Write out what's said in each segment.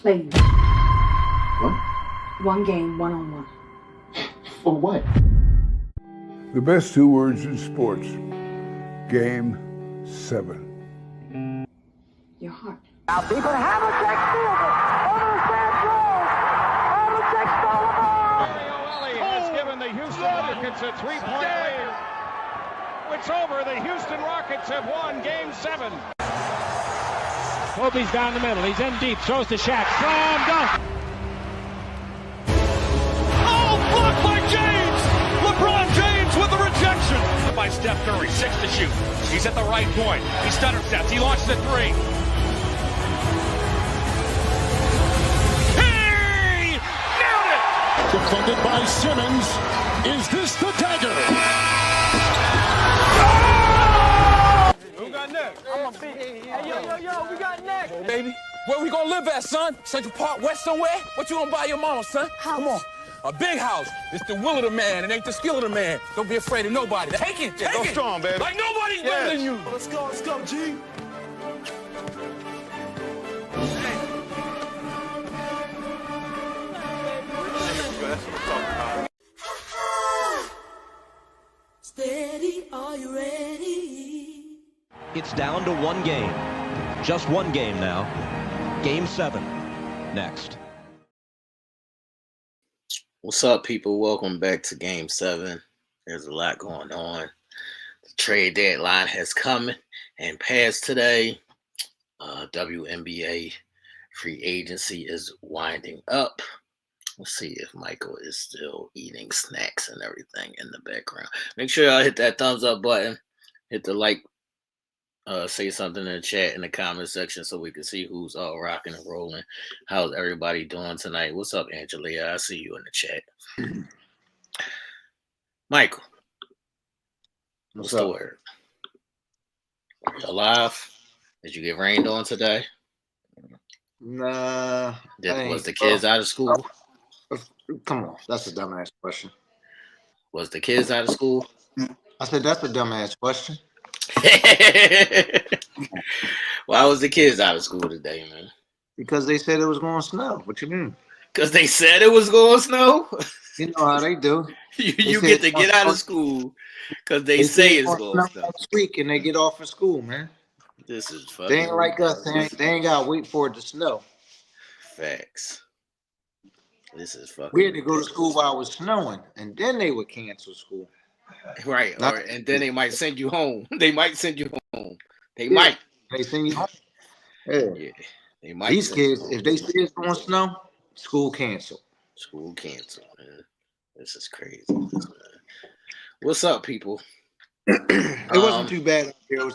play you. What? One game, one-on-one. For what? The best two words in sports. Game 7. Your heart. Now people have a check field. Overstand throws. Havlicek stole the ball. Mario has given the Houston Rockets a 3-point lead. It's over. The Houston Rockets have won Game 7. Kobe's down the middle. He's in deep. Throws to Shaq. Slam dunk. Oh, blocked by James. LeBron James with the rejection. By Steph Curry, 6 to shoot. He's at the right point. He stutter steps. He launches a 3. He nailed it. Defended by Simmons. Is this the dagger? Who got next? Hey, yo, we got next. Baby, where we gonna live at, son? Central Park West somewhere? What you gonna buy your mama, son? Come on. A big house. It's the will of the man. It ain't the skill of the man. Don't be afraid of nobody. Take it. Take Go it. strong, baby. Like nobody's better than you. Let's go, G. Steady, are you ready? It's down to one game. Just one game now. Game 7. Next. What's up, people? Welcome back to Game 7. There's a lot going on. The trade deadline has come and passed today. WNBA free agency is winding up. Let's see if Michael is still eating snacks and everything in the background. Make sure y'all hit that thumbs up button. Hit the like. Say something in the chat in the comment section so we can see who's all rocking and rolling. How's everybody doing tonight? What's up, Angelia? I see you in the chat. Michael, what's the word? You alive? Did you get rained on today? Nah. Was the kids out of school? Come on, that's a dumbass question. Was the kids out of school? I said that's a dumbass question. Why was the kids out of school today, man? Because they said it was going to snow. What you mean? Because they said it was going to snow? You know how they do. You get to get out of school because they say it's going to snow. Next week and they get off of school, man. This is fucking. They ain't like us. They ain't got to wait for it to snow. Facts. This is fucking. We had to go to school while it was snowing, and then they would cancel school. Right, and then they might send you home. They might send you home. They might. They send you home. Yeah, they might. These kids, if they see it's going to snow, school canceled. School canceled, man. This is crazy. What's up, people? It wasn't too bad up here.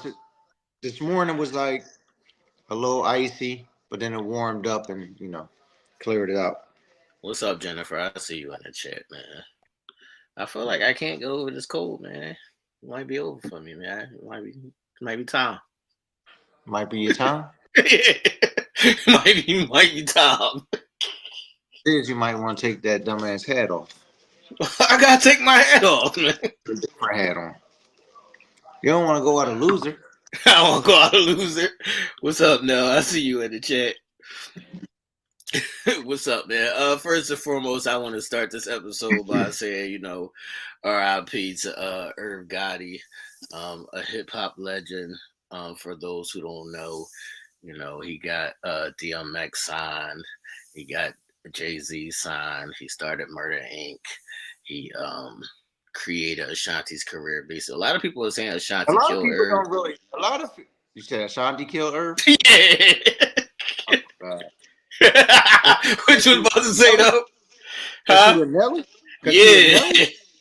This morning was like a little icy, but then it warmed up and, cleared it out. What's up, Jennifer? I see you in the chat, man. I feel like I can't go over this cold, man. It might be over for me, man. It might be time. Might be your time? might be time. You might want to take that dumbass hat off. I gotta take my hat off, man. Put a different hat on. You don't want to go out a loser. I want to go out a loser. What's up, Nell? I see you in the chat. What's up, man? First and foremost, I want to start this episode by saying, R.I.P. to Irv Gotti, a hip hop legend. For those who don't know, he got DMX signed, he got Jay-Z signed, he started Murder Inc. He created Ashanti's career. Basically, a lot of people are saying Ashanti killed Irv. You said Ashanti killed Irv? Yeah. Oh, what you was about to say though? Huh?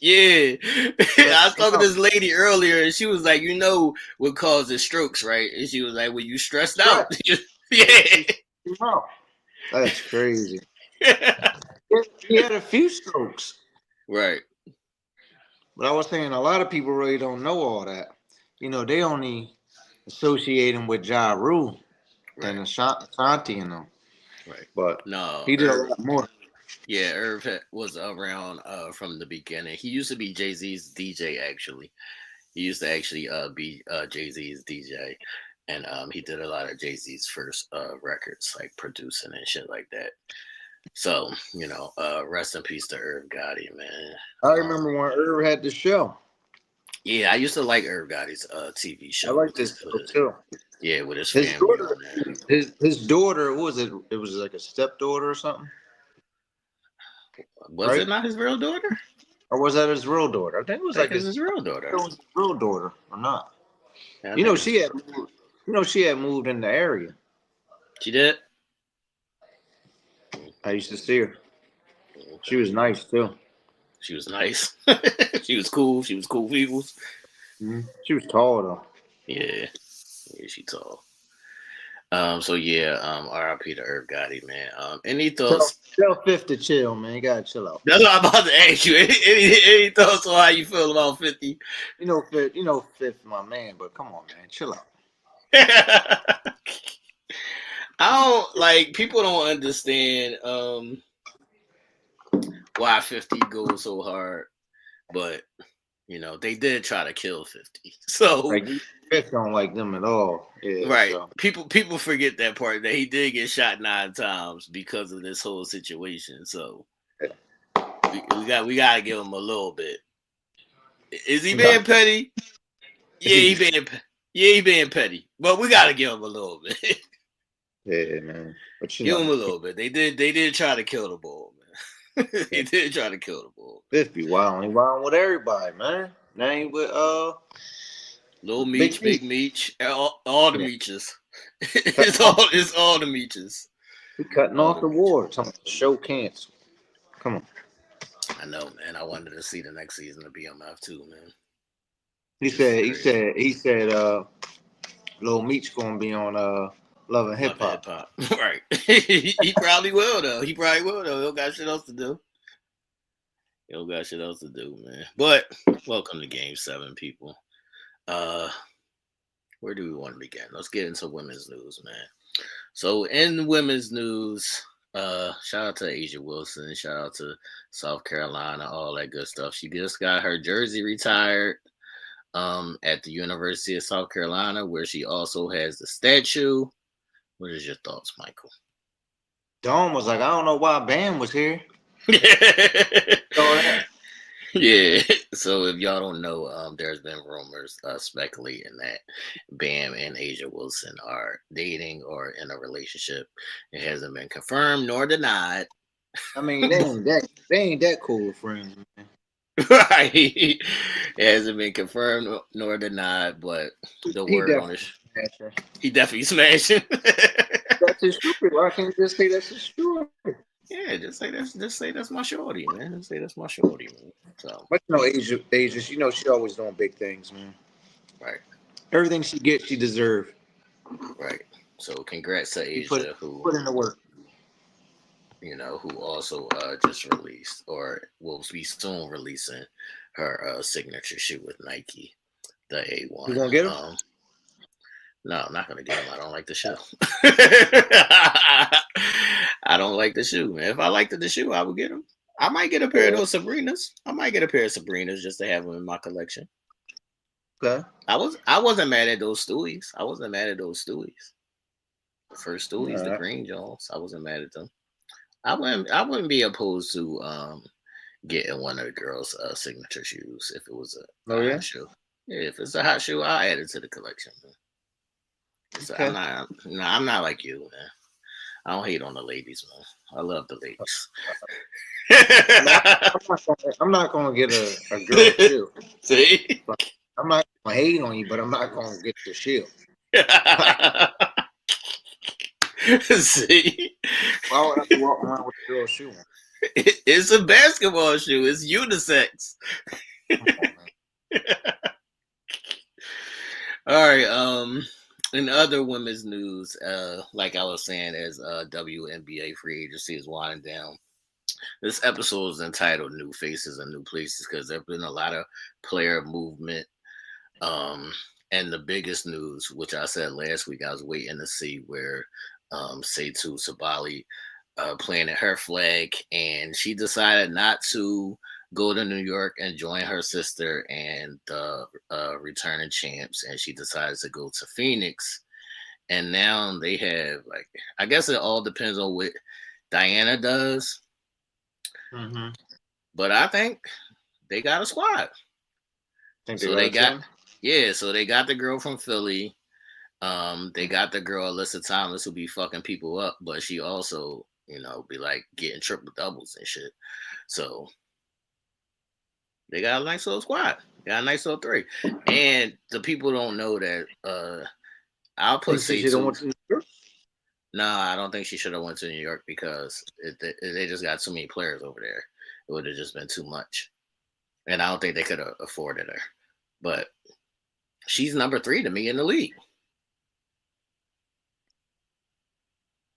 Yeah. I was talking to this lady earlier, and she was like, what causes strokes, right? And she was like, when you stressed out. Yeah. That's crazy. He had a few strokes. Right. But I was saying a lot of people really don't know all that. They only associate him with Ja Rule and Ashanti and them. Right. But no, he did a lot more. Yeah, Irv was around from the beginning. He used to be Jay-Z's DJ, actually. He used to actually be Jay-Z's DJ. And he did a lot of Jay-Z's first records, like producing and shit like that. So, rest in peace to Irv Gotti, man. I remember when Irv had the show. Yeah, I used to like Irv Gotti's TV show. I like this show too. Yeah, with his His family daughter, on there. his daughter, what was it? It was like a stepdaughter or something. Was it not his real daughter? Or was that his real daughter? I think it was like his real daughter. It was his real daughter or not? Yeah, she had moved, she had moved in the area. She did? I used to see her. She was nice too. She was nice. She was cool. She was cool people. Mm-hmm. She was tall though. Yeah, she tall. R.I.P. to Irv Gotti, man. Any thoughts? Tell Fifth to chill, man. You gotta chill out. That's what I'm about to ask you. Any thoughts on how you feel about 50? Fifth, my man, but come on, man, chill out. People don't understand why 50 goes so hard, but they did try to kill 50. So Fifth don't like them at all. Yeah, right. So. People forget that part, that he did get shot 9 times because of this whole situation. So we gotta give him a little bit. Is he being petty? Yeah, he being petty. But we gotta give him a little bit. Yeah, man. But give him a little bit. They did try to kill the bull, man. They did try to kill the bull. 50 wild. He wild with everybody, man. Now he with Little Meech, Big Meech, all the Meeches. It's all the Meeches. He cutting off the war. Show canceled. Come on. I know, man. I wanted to see the next season of BMF too, man. He said Lil Meech gonna be on Love and Hip Hop. Right. He probably will though. He don't got shit else to do. Man. But welcome to Game 7, people. Where do we want to begin? Let's get into women's news, man. So in women's news, shout out to Asia Wilson, shout out to South Carolina, all that good stuff. She just got her jersey retired at the University of South Carolina, where she also has the statue. What is your thoughts, Michael? Dawn was like, I don't know why Bam was here. Yeah. So if y'all don't know, there's been rumors speculating that Bam and Asia Wilson are dating or in a relationship. It hasn't been confirmed nor denied. I mean, they ain't that cool friends, man. Right. It hasn't been confirmed nor denied, but the word on it. He definitely smashing. That's his story. Why can't you just say that's his story? Yeah, just say that's my shorty, man. Just say that's my shorty, man. So, but Asia, she always doing big things, man. Right. Everything she gets, she deserves. Right. So, congrats to Asia, who put in the work. Who also just released or will be soon releasing her signature shoe with Nike, the A1. You gonna get him? No, I'm not gonna get him. I don't like the shoe. I don't like the shoe, man. If I liked the shoe, I would get him. I might get a pair of those Sabrinas. I might get a pair of Sabrinas just to have them in my collection. Okay. I wasn't mad at those Stewies. The first Stewies, the green Jones. I wasn't mad at them. I wouldn't be opposed to getting one of the girls' signature shoes if it was a hot shoe. Yeah, if it's a hot shoe, I'll add it to the collection. So okay. I'm not like you, man. I don't hate on the ladies, man. I love the ladies. I'm not gonna get a girl shoe. See? I'm not gonna hate on you, but I'm not gonna get the shoe. See? Why would I have to walk around with a girl shoe on? It's a basketball shoe. It's unisex. All right. In other women's news, like I was saying, as WNBA free agency is winding down, this episode is entitled "New Faces and New Places" because there's been a lot of player movement. And the biggest news, which I said last week, I was waiting to see where Seitu Sabali planted her flag, and she decided not to go to New York and join her sister and the returning champs, and she decides to go to Phoenix and now they have like I guess it all depends on what Diana does. Mm-hmm. But I think they got a squad. So they got the girl from Philly. They got the girl Alyssa Thomas who be fucking people up, but she also, be like getting triple doubles and shit. So they got a nice little squad. Got a nice little 3. And the people don't know that I'll put C2. No, I don't think she should have went to New York because they just got too many players over there. It would have just been too much. And I don't think they could have afforded her. But she's number 3 to me in the league.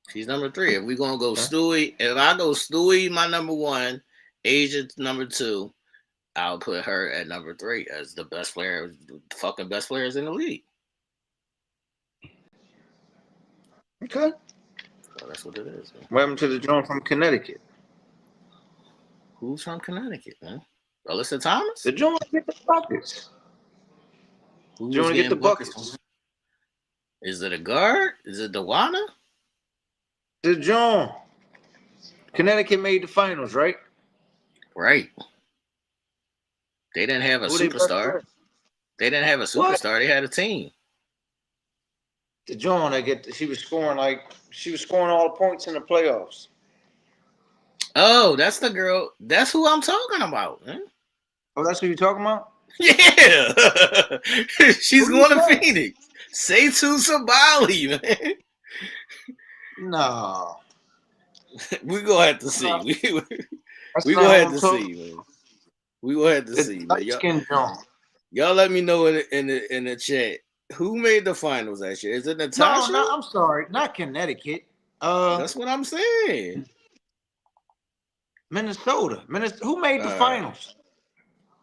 She's number 3. If we're going to go Stewie, if I go Stewie, my number 1, Asia number 2, I'll put her at number 3 as the best player, the fucking best players in the league. Okay. So that's what it is. Man. What happened to the joint from Connecticut? Who's from Connecticut, man? Alyssa Thomas? The joint get the buckets. Who's going to get the buckets? Is it a guard? Is it Dewana? The joint. Connecticut made the finals, right? Right. They didn't have a superstar. They didn't have a superstar. What? They had a team. The joint she was scoring all the points in the playoffs. Oh, that's the girl. That's who I'm talking about, man. Oh, that's who you're talking about? Yeah. She's going to Phoenix. Seitu Sabali, man. No. We're going to have to see. We're going to have to see, man. We're going to have to see, man. Y'all let me know in the chat. Who made the finals that year? Is it Natasha? No, I'm sorry. Not Connecticut. That's what I'm saying. Minnesota. Who made the finals?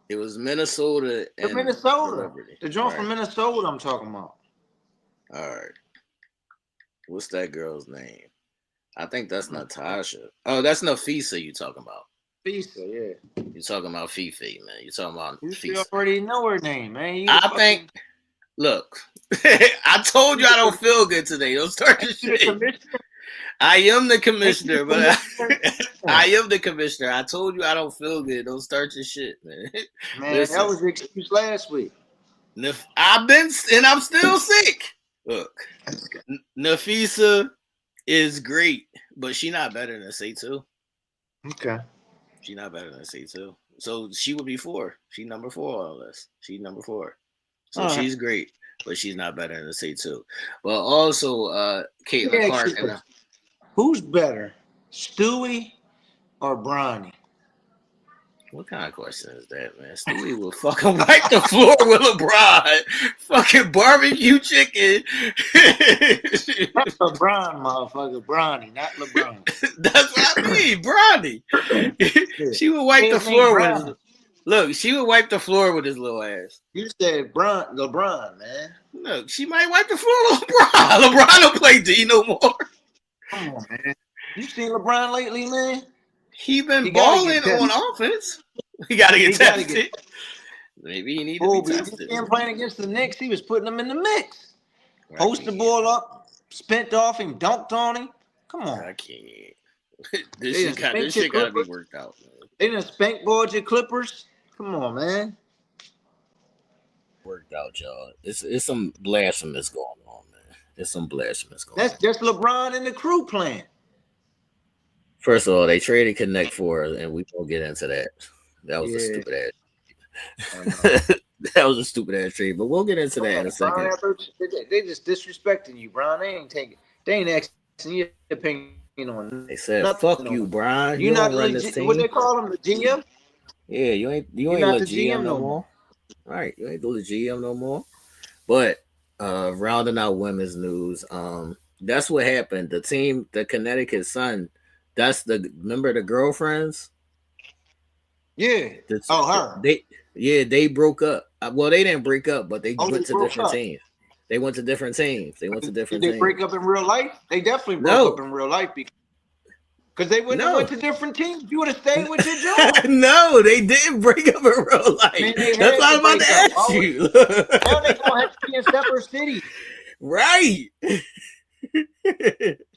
It was Minnesota. The joint from Minnesota I'm talking about. All right. What's that girl's name? I think that's Natasha. Oh, that's Nafisa you talking about. Fisa, yeah. You talking about Fifi, man. You talking about Fisa. You already know her name, man. Look, I told you I don't feel good today. Don't start this shit. I am the commissioner, but I am the commissioner. I told you I don't feel good. Don't start your shit, man. Man, listen, that was the excuse last week. I've been, and I'm still sick. Look, Nafisa is great, but she not better than C2. Okay. She not better than C2. So she would be 4. She number 4 on this. She's number 4. So she's great, but she's not better than C2. But also, Caitlin Clark. Who's better, Stewie or Bronny? What kind of question is that, man? Stewie will fucking wipe the floor with LeBron. Fucking barbecue chicken. That's LeBron, motherfucker. Bronny, not LeBron. That's what I mean, Bronny. She would wipe the floor with his. Look, she would wipe the floor with his little ass. You said LeBron, man. Look, she might wipe the floor with LeBron. LeBron don't play D no more. Come on, man. You seen LeBron lately, man? He been balling on offense. He got to get tested. Maybe he need to be tested. You see him playing against the Knicks, he was putting them in the mix. Right. Post the ball up, spent off him, dunked on him. Come on. I can't. This shit got to be worked out, man. They done spank balled your Clippers. Come on, man. Worked out, y'all. It's some blasphemous going on, man. It's some blasphemous going on. That's just LeBron and the crew playing. First of all, they traded Connect for us, and we won't get into that. That was a stupid ass. That was a stupid ass trade, but we'll get into that in a second. They just disrespecting you, Brian. They ain't asking your opinion on. They said, "Fuck you, Brian. You not run this team." What they call him, the GM? Yeah, you ain't the GM no more. Right, you ain't the GM no more. But rounding out women's news, that's what happened. The team, the Connecticut Sun, remember the girlfriends? Yeah. Her. They broke up. Well, they didn't break up, but they went to different teams. They went to different teams. Did they break up in real life? They definitely broke up in real life because they went to different teams. You would have stayed with your job. No, they didn't break up in real life. That's what I'm about to ask you. Now they gonna have to be in separate cities. Right.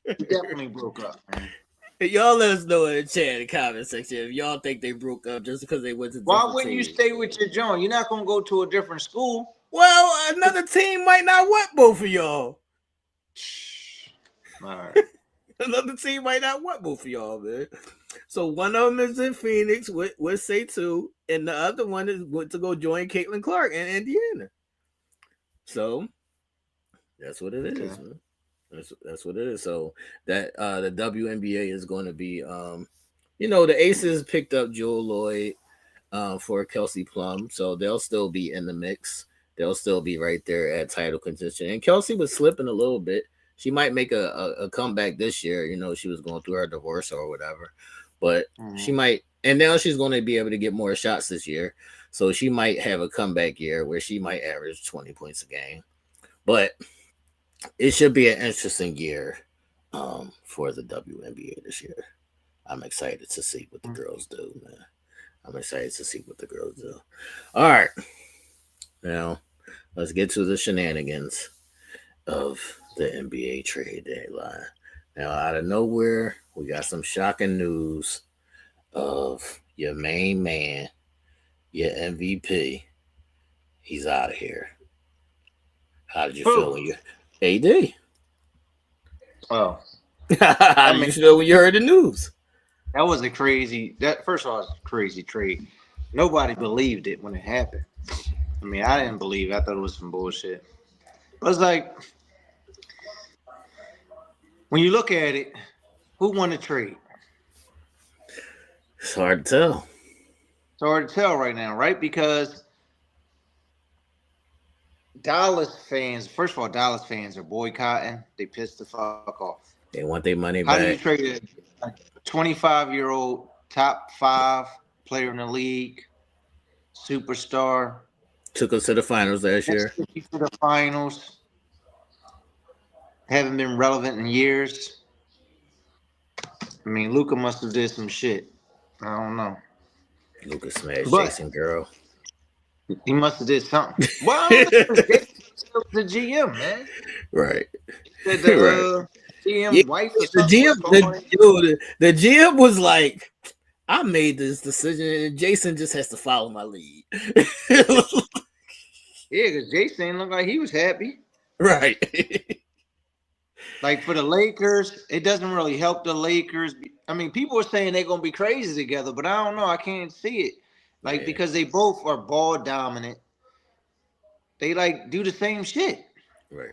Definitely broke up, man. Y'all let us know in the chat in the comment section if y'all think they broke up just because they went to different Why wouldn't you teams. stay with your joint? You're not gonna go to a different school. Well, another team might not want both of y'all. All right. Another team might not want both of y'all, man. So one of them is in Phoenix with Say Two, and the other one is went to go join Caitlin Clark in Indiana. So that's what it is, man. That's what it is. So that the WNBA is going to be, the Aces picked up Joel Lloyd for Kelsey Plum, so they'll still be in the mix. They'll still be right there at title contention. And Kelsey was slipping a little bit. She might make a comeback this year. She was going through her divorce or whatever, but she might. And now she's going to be able to get more shots this year, so she might have a comeback year where she might average 20 points a game. But it should be an interesting year for the WNBA this year. I'm excited to see what the girls do, man. I'm excited to see what the girls do. All right. Now, let's get to the shenanigans of the NBA trade deadline. Now, out of nowhere, we got some shocking news of your main man, your MVP. He's out of here. How did you feel when you... AD. Oh. How did you feel when you heard the news? That was a crazy. First of all, it's a crazy trade. Nobody believed it when it happened. I mean, I didn't believe it. I thought it was some bullshit. But it's like, when you look at it, who won the trade? It's hard to tell. It's hard to tell right now, right? Because Dallas fans, first of all, Dallas fans are boycotting. They pissed the fuck off. They want their money back. How do you trade a 25-year-old top 5 player in the league, superstar? Took us to the finals last year. To the finals. Haven't been relevant in years. I mean, Luka must have did some shit. I don't know. Luka smashed Jason girl. He must have did something. Well, the GM, man. Right. The GM wife or something. The GM was like, I made this decision and Jason just has to follow my lead. Yeah, because Jason looked like he was happy. Right. Like for the Lakers, it doesn't really help the Lakers. I mean, people are saying they're going to be crazy together, but I don't know. I can't see it. Like, because they both are ball dominant. They like do the same shit. Right.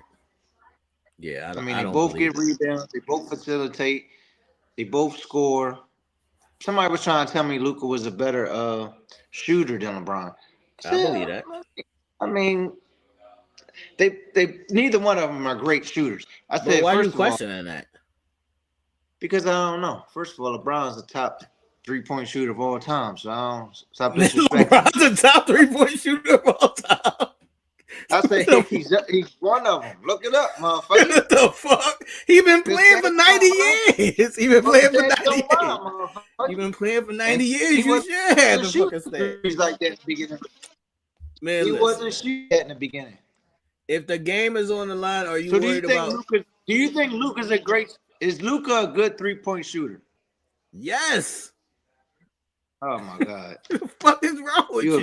Yeah. I mean, they both get rebounds. They both facilitate. They both score. Somebody was trying to tell me Luka was a better shooter than LeBron. I believe that. I mean, they neither one of them are great shooters. I said, why are you questioning that? Because I don't know. First of all, LeBron's the top 3-point shooter of all time, so I don't stop disrespecting. LeBron's the top 3-point shooter of all time. I say he's one of them. Look it up, motherfucker. What the fuck? He been playing for 90 years. He been playing for 90 years. He been playing for 90 years. You should have the fucking stat. He's like that in the beginning. Man, he wasn't shooting that in the beginning. If the game is on the line, are you worried about? Do you think Luka's is Luka a good 3-point shooter? Yes. Oh my God. What the fuck is wrong with you?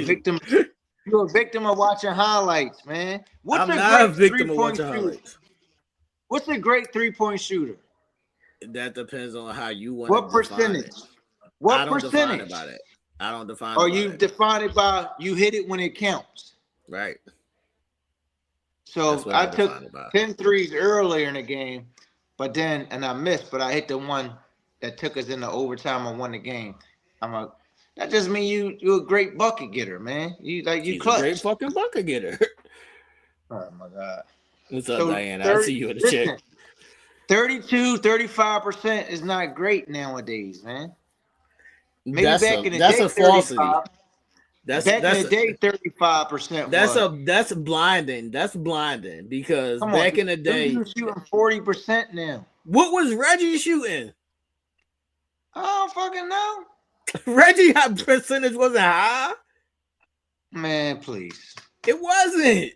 You're a victim of watching highlights, man. I'm not a victim of watching highlights. What's a great 3-point shooter? That depends on how you want. What percentage? What percentage? Define it. I don't define. Or you define it by you hit it when it counts. Right. So I took 10 threes earlier in the game, but then I missed, but I hit the one that took us into overtime and won the game. That just means you're a great bucket getter, man. You clutch. A great fucking bucket getter. Oh my God. What's up, Diana? I see you in the chat. 35% is not great nowadays, man. Maybe that's back in the that's day, a falsity. Back in the day, 35%. That's blinding. That's blinding because back in the day, you're shooting 40% now. What was Reggie shooting? I don't fucking know. Reggie percentage wasn't high. Man, please. It wasn't.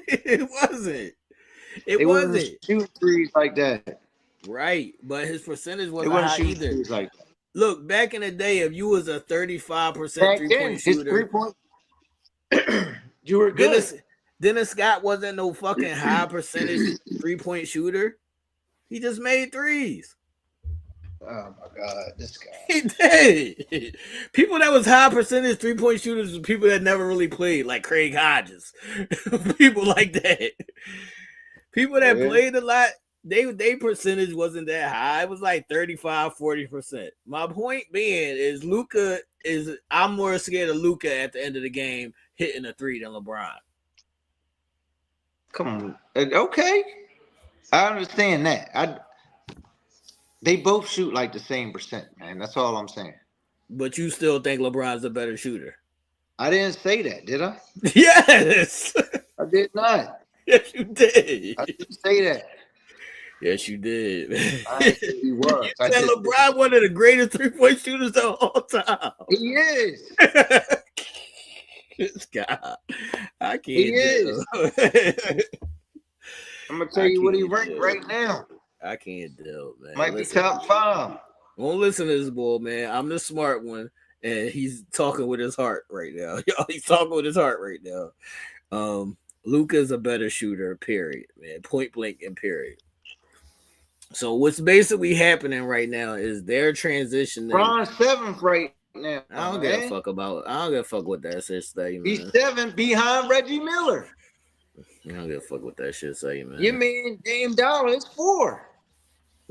It wasn't. They wasn't shooting threes like that. Right, but his percentage wasn't wasn't high shooting either. threes like that. Look, back in the day, if you was a 35% Back three-point then, his shooter, 3-point, you were good. Dennis Scott wasn't no fucking high percentage three-point shooter. He just made threes. Oh my God, this guy. He did. People that was high percentage three-point shooters were people that never really played, like Craig Hodges. People like that. People that played a lot, they percentage wasn't that high. It was like 35, 40%. My point being is I'm more scared of Luka at the end of the game hitting a three than LeBron. Come on. Okay. I understand that. They both shoot like the same percent, man. That's all I'm saying. But you still think LeBron's a better shooter? I didn't say that, did I? Yes. I did not. Yes, you did. I didn't say that. Yes, you did. I didn't say he was. You said LeBron one of the greatest three-point shooters of all time. He is. This guy. I can't. He is. I'm going to tell you what he ranked right now. I can't deal, man. Might be top 5. Won't listen to this boy, man. I'm the smart one, and he's talking with his heart right now. He's talking with his heart right now. Luka's a better shooter, period, man. Point blank and period. So what's basically happening right now is they're transitioning. Bron's 7th right now. I don't give a fuck what that shit say, man. He's 7 behind Reggie Miller. I don't give a fuck what that shit say, man. You mean Dame Dollar is 4?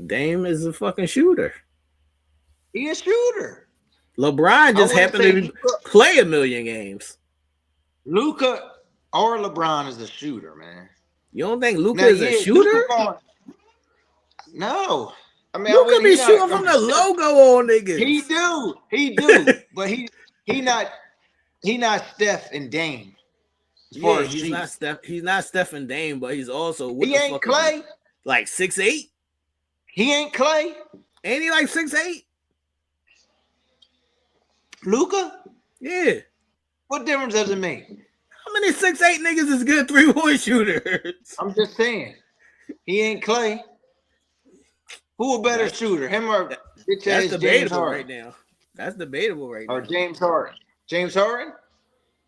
Dame is a fucking shooter. He a shooter. LeBron just happened to play a million games. Luka or LeBron is a shooter, man. You don't think Luka is a shooter? No. I mean, Luka be shooting from the logo on niggas. He do. But he not Steph and Dame. Yeah, he's not Steph and Dame, but he's also he ain't Clay. Like 6'8". He ain't Clay. Ain't he like 6'8"? Luka? Yeah. What difference does it make? How many 6'8" niggas is good three-point shooters? I'm just saying. He ain't Clay. Who a better shooter? Him or that's debatable right now. That's debatable right now. Or James Harden. James Harden?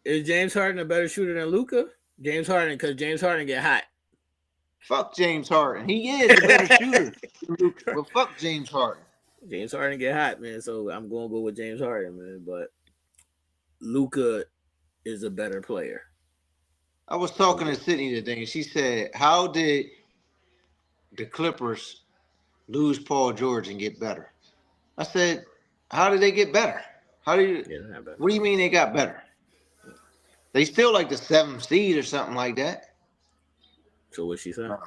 Is James Harden a better shooter than Luka? James Harden, because James Harden get hot. Fuck James Harden. He is a better shooter than Luka, but fuck James Harden. James Harden get hot, man. So I'm going to go with James Harden, man. But Luka is a better player. I was talking to Sydney today, and she said, how did the Clippers lose Paul George and get better? I said, how did they get better? What do you mean they got better? They still like the 7th seed or something like that. So what she said? I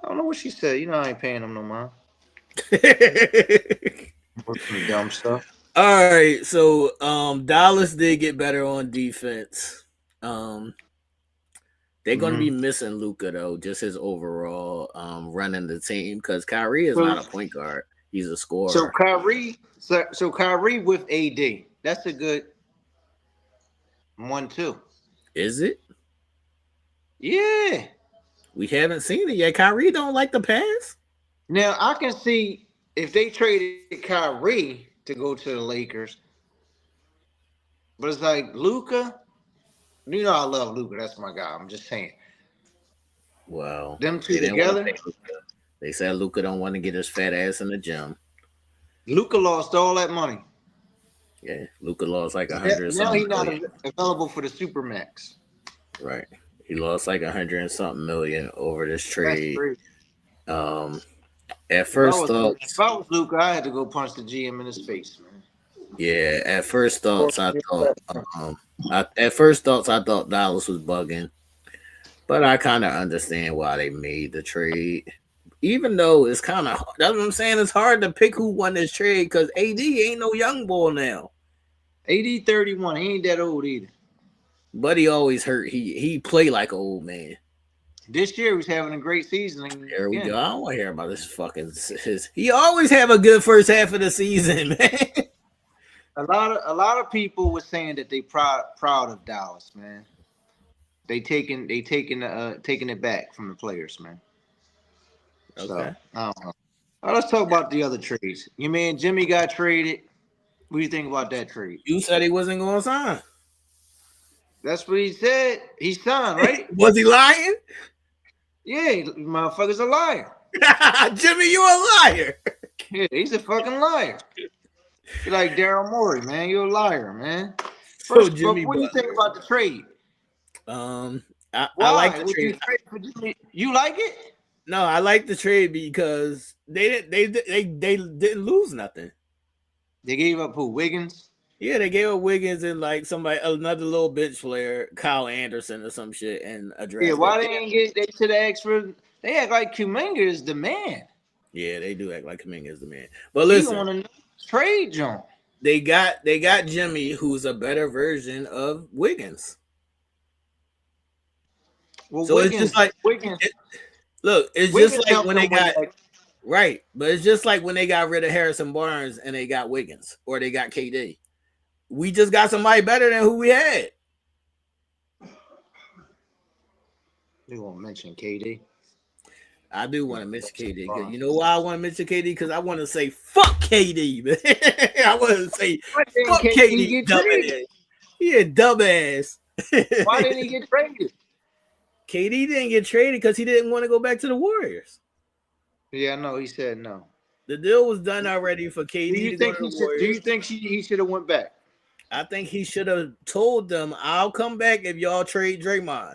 don't know what she said. You know I ain't paying them no mind. Some dumb stuff. All right, so Dallas did get better on defense. They're going to be missing Luka though, just his overall running the team, because Kyrie is not a point guard; he's a scorer. So Kyrie with AD, that's a good 1-2. Is it? Yeah. We haven't seen it yet. Kyrie don't like the pass. Now I can see if they traded Kyrie to go to the Lakers, but it's like Luka. You know I love Luka. That's my guy. I'm just saying. Well, them two together. They said Luka don't want to get his fat ass in the gym. Luka lost all that money. Yeah, Luka lost like 100. Now he's not available for the Supermax. Right. He lost like 100 and something million over this trade. At first thoughts, if I was Luka, I had to go punch the GM in his face, man. Yeah, at first thoughts I thought Dallas was bugging, but I kind of understand why they made the trade. Even though it's kind of, that's what I'm saying, it's hard to pick who won this trade because AD ain't no young boy now. AD 31, he ain't that old either. But he always hurt. He play like an old man. This year he's having a great season. There we go. I don't want to hear about this fucking. He always have a good first half of the season, man. A lot of people were saying that they proud of Dallas, man. They taking it back from the players, man. Okay. So I don't know. All right, let's talk about the other trades. Your man Jimmy got traded. What do you think about that trade? You said he wasn't going to sign. That's what he said. He signed, right? Was he lying? Yeah, motherfucker's a liar. Jimmy, you a liar. Yeah, he's a fucking liar. You're like Daryl Morey, man. You're a liar, man. First, Jimmy, what do you think about the trade? I like the trade. You like it? No, I like the trade because they didn't lose nothing. They gave up who? Wiggins? Yeah, they gave up Wiggins and like another little bench player, Kyle Anderson or some shit, and a draft. Yeah, why they didn't get? They should have asked for. They act like Kuminga is the man. Yeah, they do act like Kuminga is the man. But listen, you want to trade John? They got Jimmy, who's a better version of Wiggins. Well, so Wiggins, it's just like Wiggins. It's Wiggins just like when they got right, but it's just like when they got rid of Harrison Barnes and they got Wiggins or they got KD. We just got somebody better than who we had. You won't mention KD. I do want to mention KD. Cause you know why I want to mention KD? Because I want to say fuck KD, man. I want to say fuck KD, dumbass. He a dumbass. Why didn't he get traded? KD didn't get traded because he didn't want to go back to the Warriors. Yeah, I know. He said no. The deal was done already for KD. Do you think he should have went back? I think he should have told them, "I'll come back if y'all trade Draymond."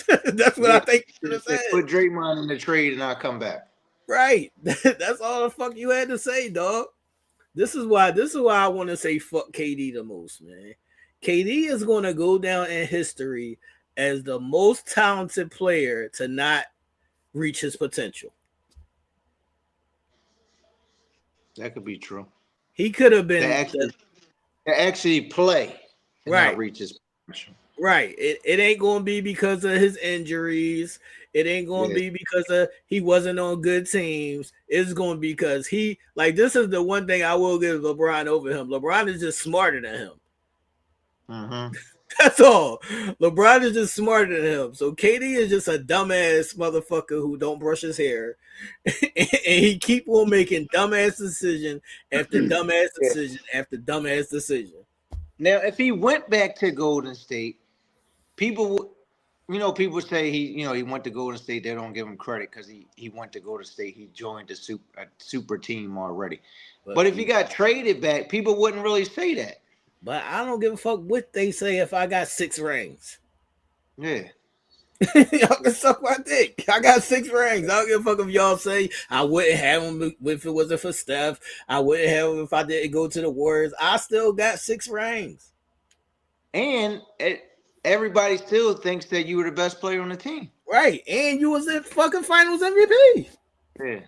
That's what I think he should have said. Put Draymond in the trade and I'll come back. Right. That's all the fuck you had to say, dog. This is why I want to say fuck KD the most, man. KD is going to go down in history as the most talented player to not reach his potential. That could be true. He could have been to actually play and right. Not reach his potential. Right. It ain't going to be because of his injuries. It ain't going to be because he wasn't on good teams. It's going to be because this is the one thing I will give LeBron over him. LeBron is just smarter than him. Mm-hmm. That's all. LeBron is just smarter than him. So KD is just a dumbass motherfucker who don't brush his hair. And he keep on making dumbass decision after dumbass decision after dumbass decision. Now, if he went back to Golden State, people say he went to Golden State. They don't give him credit because he went to Golden State. He joined a super team already. But if he got traded back, people wouldn't really say that. But I don't give a fuck what they say if I got 6 rings. Yeah. Y'all can suck my dick. I got 6 rings. I don't give a fuck if y'all say I wouldn't have him if it wasn't for Steph. I wouldn't have him if I didn't go to the Warriors. I still got 6 rings. And everybody still thinks that you were the best player on the team. Right. And you was the fucking finals MVP. Yeah.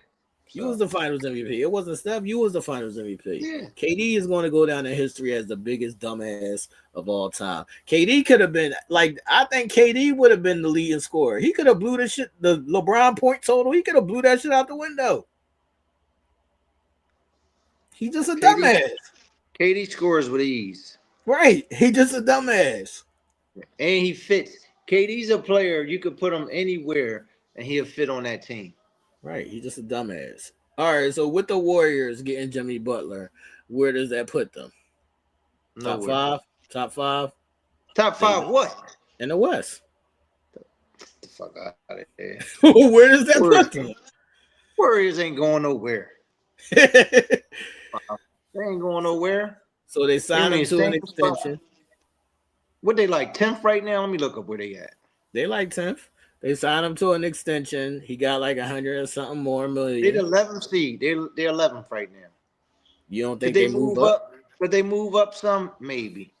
You was the finals MVP. It wasn't Steph. You was the finals MVP. Yeah. KD is going to go down in history as the biggest dumbass of all time. KD could have been I think KD would have been the leading scorer. He could have blew the LeBron point total. He could have blew that shit out the window. He just a dumbass. KD scores with ease. Right. He just a dumbass. And he fits. KD's a player you could put him anywhere and he'll fit on that team. Right, he's just a dumbass. All right, so with the Warriors getting Jimmy Butler, where does that put them? Top 5? Top 5? Top 5 what? In the West. Get the fuck out of here. Where does that put them? Warriors ain't going nowhere. They ain't going nowhere. So they signed him to an extension. What they like, 10th right now? Let me look up where they at. They like 10th. They signed him to an extension. He got like 100 or something more million. They're the 11th seed. They're 11th right now. You don't think they move up? Could they move up some? Maybe.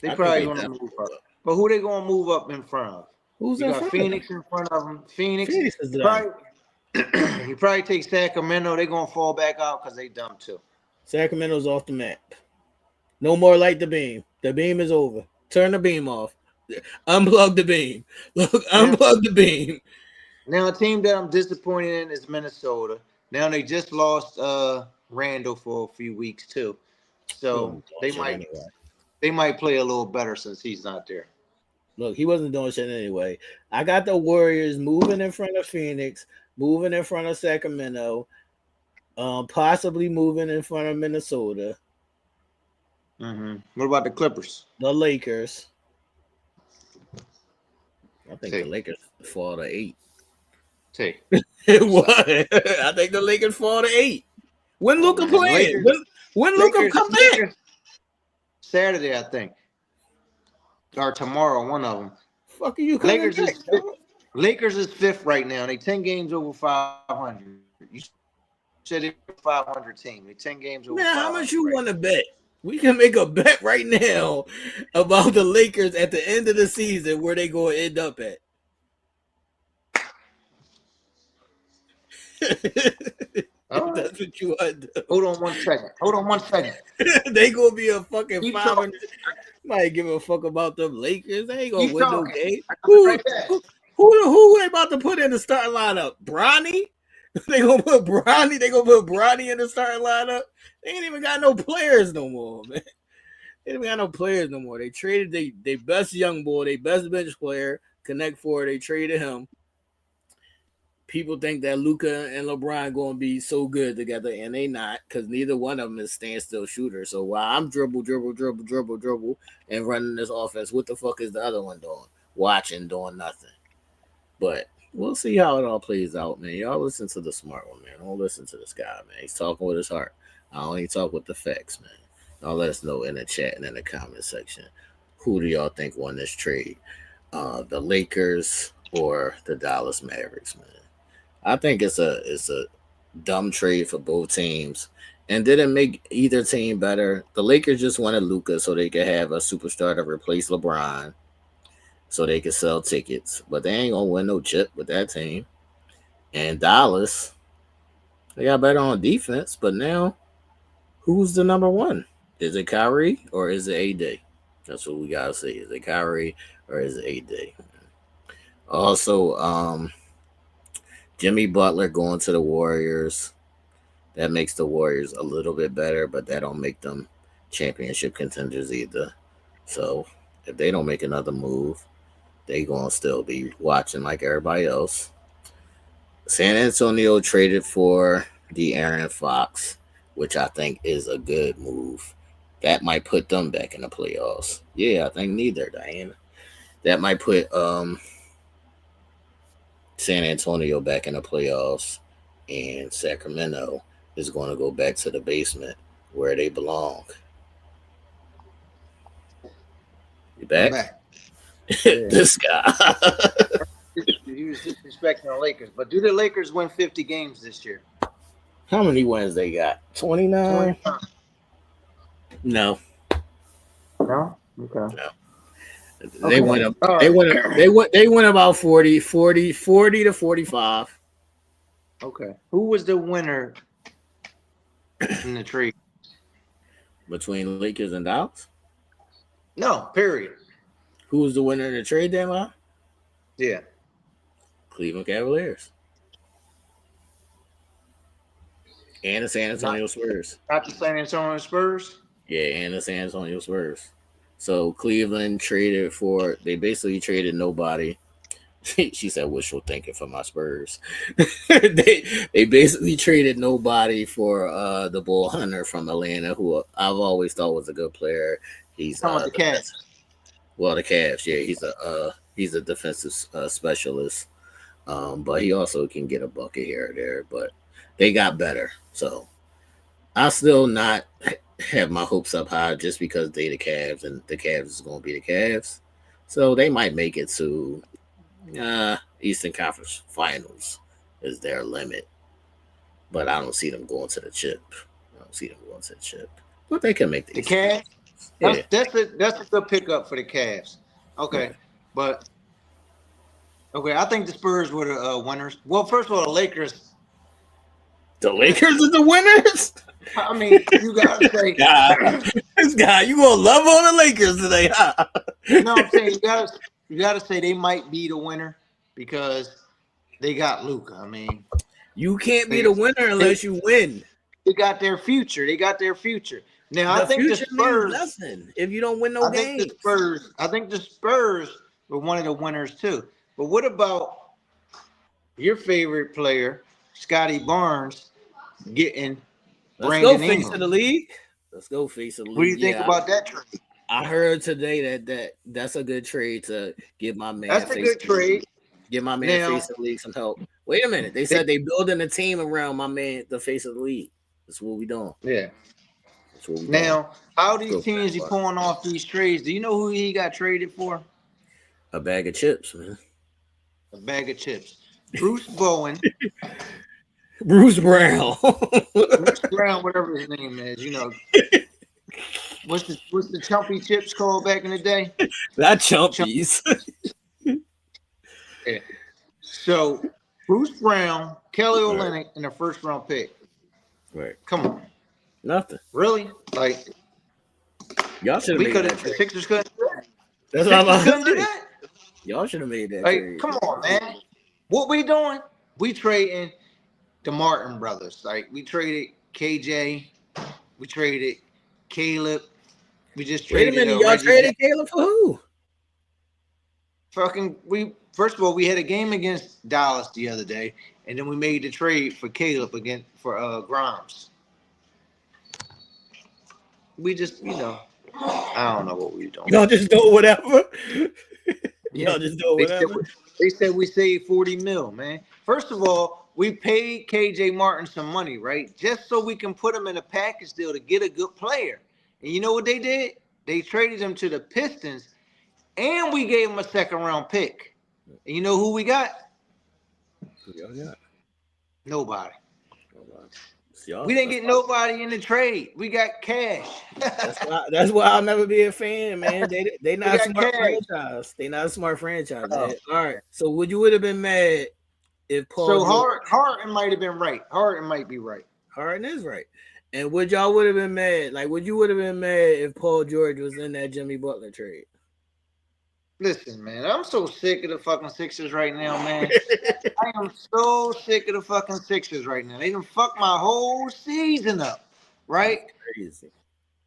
They probably going to move up. But who they going to move up in front of? Who's in front? Phoenix in front of them. Phoenix is dumb. You probably take Sacramento. They're going to fall back out because they dumb too. Sacramento's off the map. No more light the beam. The beam is over. Turn the beam off. Unplug the beam. Look, unplug the beam. Now, a team that I'm disappointed in is Minnesota. Now they just lost Randall for a few weeks too, so they might play a little better since he's not there. Look, he wasn't doing shit anyway. I got the Warriors moving in front of Phoenix, moving in front of Sacramento, possibly moving in front of Minnesota. What about the Clippers? The Lakers. I think the Lakers fall to 8. What? I think the Lakers fall to 8. When Luka playing? When Luka come back? Saturday, I think. Or tomorrow, one of them. Fuck are you Lakers is 5th right now. They 10 games over 500. You said they're a 500 team. They 10 games over 500. How much you want to bet? We can make a bet right now about the Lakers at the end of the season where they going to end up at. That's what you want to do. Hold on one second. They going to be a fucking 500. Might give a fuck about them Lakers. They ain't going to win no game. Who they about to put in the starting lineup? Bronny? They gonna put Bronny in the starting lineup. They ain't even got no players no more, man. They ain't got no players no more. They traded they best young boy, they best bench player, Connect Four. They traded him. People think that Luka and LeBron gonna be so good together, and they not, because neither one of them is standstill shooter. So while I'm dribble, and running this offense, what the fuck is the other one doing? Watching, doing nothing. But we'll see how it all plays out, man. Y'all listen to the smart one, man. Don't listen to this guy, man. He's talking with his heart. I only talk with the facts, man. Y'all let us know in the chat and in the comment section. Who do y'all think won this trade? The Lakers or the Dallas Mavericks, man? I think it's a dumb trade for both teams and didn't make either team better. The Lakers just wanted Luka so they could have a superstar to replace LeBron, so they could sell tickets, but they ain't gonna win no chip with that team. And Dallas, they got better on defense, but now who's the number one? Is it Kyrie or is it AD? That's what we gotta see. Is it Kyrie or is it AD? Also, Jimmy Butler going to the Warriors. That makes the Warriors a little bit better, but that don't make them championship contenders either. So if they don't make another move, they gonna still be watching like everybody else. San Antonio traded for De'Aaron Fox, which I think is a good move. That might put them back in the playoffs. Yeah, I think neither, Diana. That might put San Antonio back in the playoffs, and Sacramento is going to go back to the basement where they belong. You back? Back. This guy. He was disrespecting the Lakers, but do the Lakers win 50 games this year? How many wins they got? 29? No. No? Okay. No. They went up. They went about 40 to 45. Okay. Who was the winner in the trade between Lakers and Dallas? No, period. Who was the winner in the trade deadline? Yeah. Cleveland Cavaliers. And the San Antonio Spurs. Not the San Antonio Spurs? Yeah, and the San Antonio Spurs. So Cleveland traded for, they basically traded nobody. She said wishful thinking for my Spurs. they basically traded nobody for the Bull Hunter from Atlanta, who I've always thought was a good player. He's the Cavs. Well, the Cavs, yeah, he's a defensive specialist, but he also can get a bucket here or there. But they got better, so I still not have my hopes up high just because they the Cavs and the Cavs is going to be the Cavs, so they might make it to Eastern Conference Finals is their limit, but I don't see them going to the chip. But they can make the Cavs. Yeah. That's a good pickup for the Cavs. Okay, yeah. But I think the Spurs were the winners. Well, first of all, the Lakers. The Lakers are the winners. I mean, you gotta say, this guy, you gonna love on the Lakers today, huh? You know what I'm saying? You gotta say they might be the winner because they got Luka. I mean, you can't be the winner unless you win. They got their future. Now I think the Spurs. Nothing if you don't win no games. I think the Spurs with one of the winners too. But what about your favorite player, Scotty Barnes, getting Brandon go face Ingram? of the league. Let's go face of the league. What do you think about that trade? I heard today that's a good trade to give my man. That's a good trade. Give my man face of the league some help. Wait a minute. They said they building a team around my man, the face of the league. That's what we doing. Yeah. Now, how these teams are pulling off these trades? Do you know who he got traded for? A bag of chips, man. A bag of chips. Bruce Bowen. Bruce Brown. Bruce Brown, whatever his name is, you know. What's the chumpy chips called back in the day? Not chumpies. Yeah. So Bruce Brown, Kelly Olynyk, and a first round pick. Right. Come on. Nothing. Really? Like y'all should have made that trade. The Sixers couldn't do that. That's what I'm about couldn't to do say. that. Y'all should have made that Like, trade. come on, man. What we doing? We trading the Martin brothers. Like, we traded KJ. We traded Caleb. We just traded. Wait a minute, y'all traded Caleb for who? First of all, we had a game against Dallas the other day, and then we made the trade for Caleb for Grimes. We just, I don't know what we doing. Y'all just do whatever. Y'all just do whatever. They said we saved $40 million, man. First of all, we paid KJ Martin some money, right? Just so we can put him in a package deal to get a good player. And you know what they did? They traded him to the Pistons, and we gave him a second-round pick. And you know who we got? Who y'all got? Nobody. We didn't get nobody in the trade. We got cash. That's why I'll never be a fan, man. They not a smart franchise. They not a smart franchise. Man. All right. So would have been mad if Paul? So Harden might have been right. Harden might be right. Harden is right. And would have been mad? Like, would have been mad if Paul George was in that Jimmy Butler trade? Listen, man, I'm so sick of the fucking Sixers right now, man. I am so sick of the fucking Sixers right now. They done fucked my whole season up, right? That's crazy.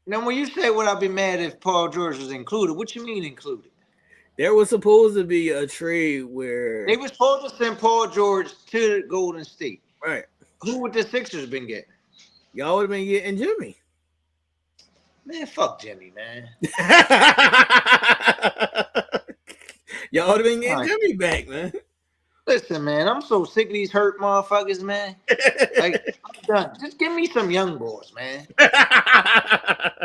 Now, when you say would I be mad if Paul George was included, what you mean included? There was supposed to be a trade where they were supposed to send Paul George to Golden State. Right. Who would the Sixers been getting? Y'all would have been getting Jimmy. Man, fuck Jimmy, man. Y'all would have been getting Jimmy back, man. Listen, man, I'm so sick of these hurt motherfuckers, man. Like, I'm done. Just give me some young boys, man.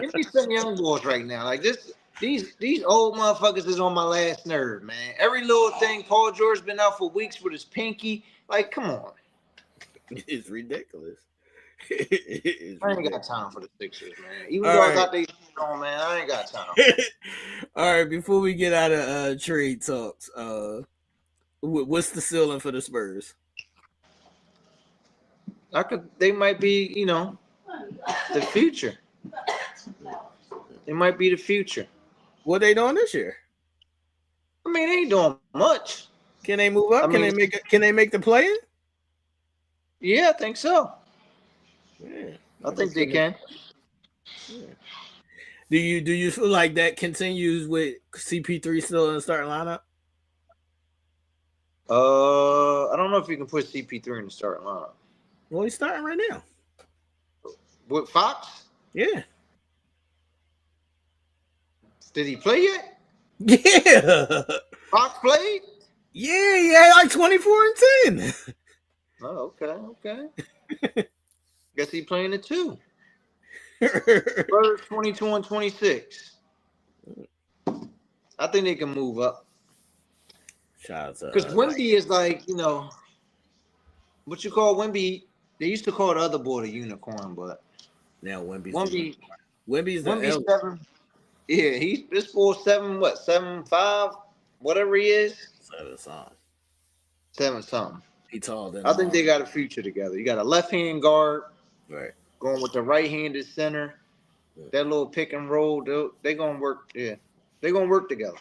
Give me some young boys right now. Like these old motherfuckers is on my last nerve, man. Every little thing. Paul George been out for weeks with his pinky. Like, come on. It's ridiculous. I ain't got time for the Sixers, man. Even though I got these on, man, I ain't got time. All right, before we get out of trade talks, what's the ceiling for the Spurs? They might be, the future. They might be the future. What they doing this year? I mean, they ain't doing much. Can they move up? Can they make the play-in? Yeah, I think so. Yeah, I think they can. Yeah. Do you feel like that continues with CP3 still in the starting lineup? I don't know if you can put CP3 in the starting lineup. Well, he's starting right now. With Fox? Yeah. Did he play yet? Yeah. Fox played? Yeah, he had like 24 and 10. Oh, okay. Guess he playing it too. Spurs 22 and 26. I think they can move up. Shout out because Wemby is like, what you call Wemby? They used to call the other boy the unicorn, but now Wemby's the 7. Yeah, this boy 7'5", whatever he is. 7 something. He tall. I think they got a future together. You got a left-hand guard, right? Going with the right-handed center. Yeah. That little pick and roll, they're gonna work. Yeah, they're gonna work together.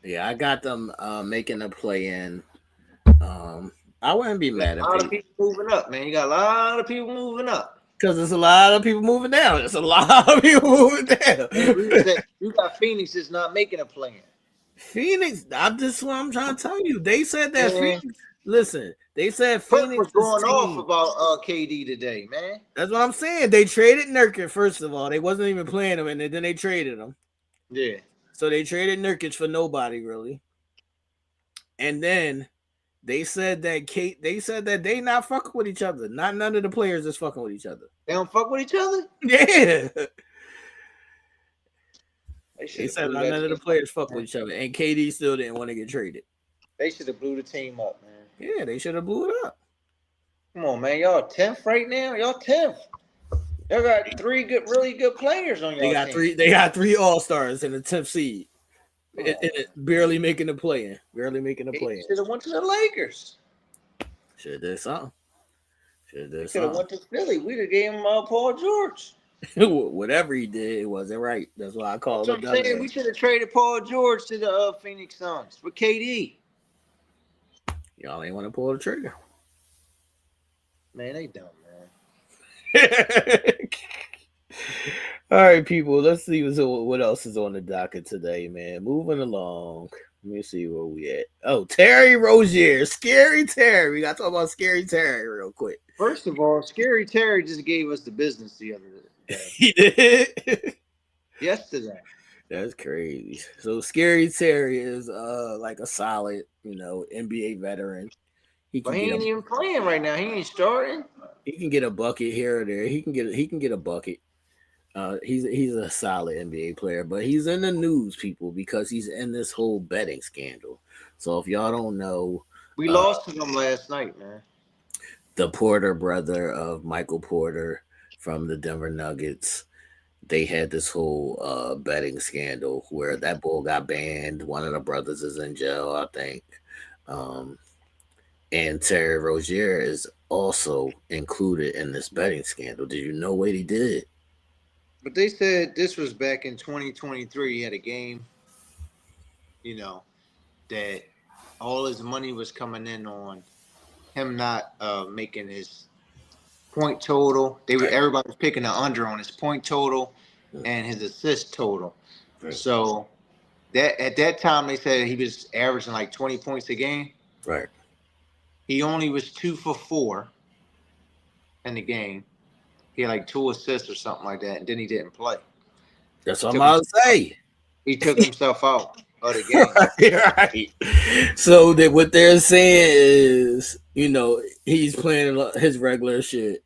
Yeah, I got them making a play-in. I wouldn't be mad if a lot of people moving up, man. You got a lot of people moving up. Because there's a lot of people moving down. There's a lot of people moving down. You got Phoenix is not making a play-in. Phoenix. This what I'm trying to tell you. They said that Man. Phoenix. Listen, they said Perk Phoenix was going off team. about KD today, man. That's what I'm saying. They traded Nurkic first of all. They wasn't even playing him, and then they traded him. Yeah. So they traded Nurkic for nobody really. And then they said that they not fucking with each other. None of the players is fucking with each other. They don't fuck with each other? Yeah. They said none of the players fuck with each other. And KD still didn't want to get traded. They should have blew the team up, man. Yeah, they should have blew it up. Come on, man. Y'all 10th right now? Y'all 10th. Y'all got really good players on y'all team. They got three all-stars in the 10th seed. Barely making the play-in. Barely making the play-in. Should have went to the Lakers. Should have did something. Should have went to Philly. We'd have gave him Paul George. Whatever he did, it wasn't right. That's why I call it. I'm saying we should have traded Paul George to the Phoenix Suns for KD. Y'all ain't want to pull the trigger. Man, they dumb, man. All right, people. Let's see what else is on the docket today, man. Moving along. Let me see where we at. Oh, Terry Rozier. Scary Terry. We got to talk about Scary Terry real quick. First of all, Scary Terry just gave us the business the other day. He did? Yesterday. That's crazy. So Scary Terry is like a solid, NBA veteran. He ain't even playing right now. He ain't starting. He can get a bucket here or there. He can get a bucket. He's a solid NBA player, but he's in the news, people, because he's in this whole betting scandal. So if y'all don't know, we lost to him last night, man. The Porter brother of Michael Porter from the Denver Nuggets, they had this whole betting scandal where that bull got banned. One of the brothers is in jail, I think. And Terry Rozier is also included in this betting scandal. Did you know what he did? But they said this was back in 2023. He had a game, that all his money was coming in on him not making his point total. Everybody was picking the under on his point total and his assist total. Right. So that at that time they said he was averaging like 20 points a game. Right. He only was 2 for 4 in the game. He had like 2 assists or something like that, and then he didn't play. That's what I'm about to say. He took himself out of the game. Right. So what they're saying is, he's playing his regular shit,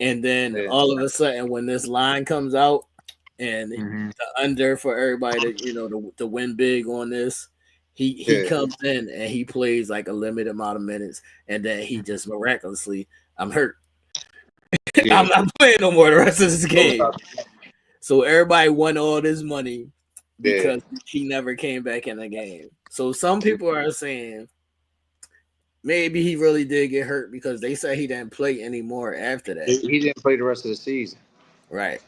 and then all of a sudden, when this line comes out and the under for everybody to win big on this, he comes in and he plays like a limited amount of minutes, and then he just miraculously, I'm hurt. Yeah. I'm not playing no more the rest of this game. So everybody won all this money because he never came back in the game. So some people are saying maybe he really did get hurt because they say he didn't play anymore after that. He didn't play the rest of the season. Right.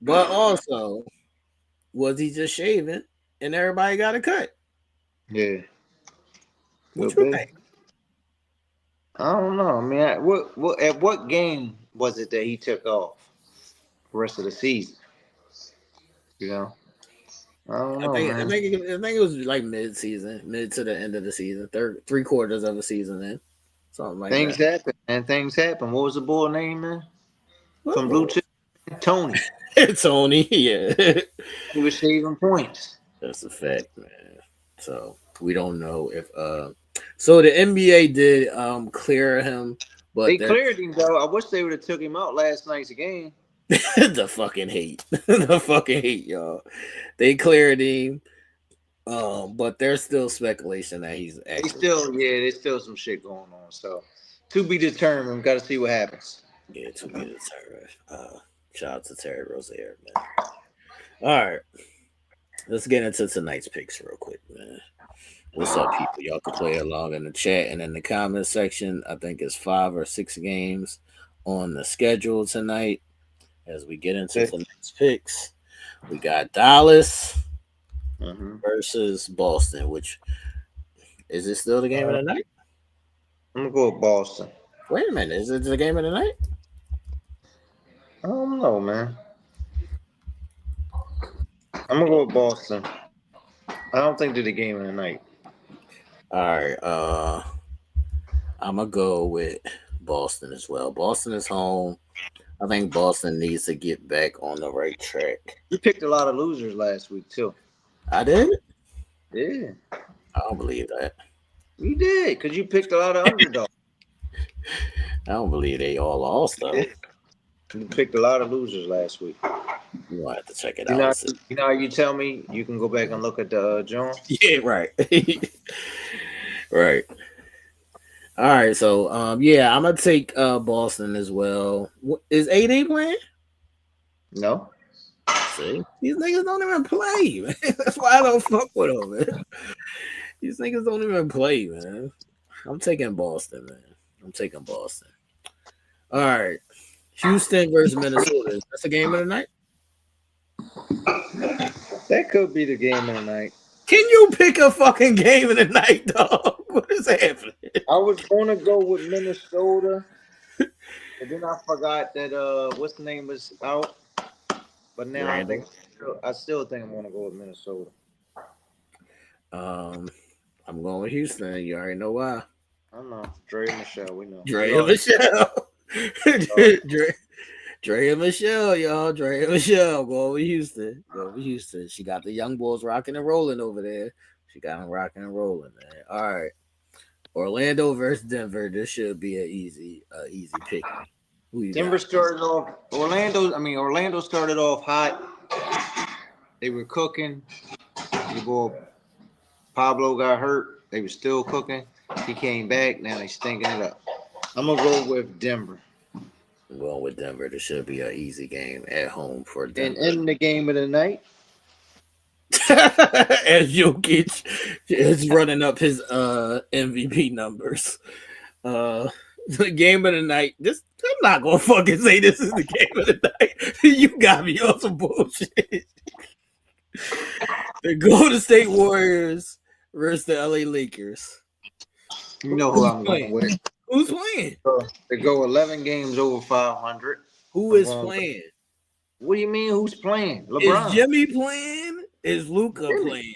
But also, was he just shaving and everybody got a cut? Yeah. What you think? I don't know. I mean, at what game was it that he took off the rest of the season? I don't know. I think it was like mid to the end of the season, 3/4 of the season, then something like things that. Happen, and things happen. What was the boy name, man? From Blue Chip, Tony. Tony, yeah. He was saving points. That's a fact, man. So we don't know if so the NBA did clear him, but they cleared him though. I wish they would have took him out last night's game. The fucking hate. The fucking hate, y'all. They cleared him. But there's still speculation that he's actually there's still some shit going on. So to be determined, gotta see what happens. Yeah, to be determined. Shout out to Terry Rozier, man. All right. Let's get into tonight's picks real quick, man. What's up, people? Y'all can play along in the chat and in the comment section. I think it's 5 or 6 games on the schedule tonight. As we get into tonight's picks, we got Dallas versus Boston. Which is it still the game of the night? I'm gonna go with Boston. Wait a minute, is it the game of the night? I don't know, man. I'm gonna go with Boston. I don't think they're the game of the night. All right. I'm gonna go with Boston as well. Boston is home. I think Boston needs to get back on the right track. You picked a lot of losers last week too. I did? Yeah. I don't believe that. You did, because you picked a lot of underdogs. I don't believe they all lost though. You picked a lot of losers last week. You might have to check it You out. know how you tell me you can go back and look at the Jones? Yeah, right. Right. All right, so yeah, I'm gonna take Boston as well. Is AD playing? No. See, these niggas don't even play, man. That's why I don't fuck with them, man. These niggas don't even play, man. I'm taking Boston, man. I'm taking Boston. All right, Houston versus Minnesota. That's a game of the night. That could be the game of the night. Can you pick a fucking game of the night, dog? What is happening? I was gonna go with Minnesota, but then I forgot that what's the name was out. But now I still think I'm gonna go with Minnesota. I'm going with Houston. You already know why. I know. Dre and Michelle, we know. Dre and Michelle. Dre and Michelle, y'all. Dre and Michelle. Go with Houston. Go with Houston. She got the young boys rocking and rolling over there. She got them rocking and rolling, man. All right. Orlando versus Denver. This should be an easy pick. Denver started off. Orlando started off hot. They were cooking. Your boy Pablo got hurt. They were still cooking. He came back. Now they stinking it up. I'm gonna go with Denver. I'm going with Denver. This should be an easy game at home for Denver. And in the game of the night, as Jokic is running up his MVP numbers. The game of the night. I'm not gonna fucking say this is the game of the night. You got me on some bullshit. The Golden State Warriors versus the LA Lakers. You know who I'm going with. Who's playing? They go 11 games over 500. Who is playing? What do you mean? Who's playing? LeBron. Is Jimmy playing? Is Luka playing?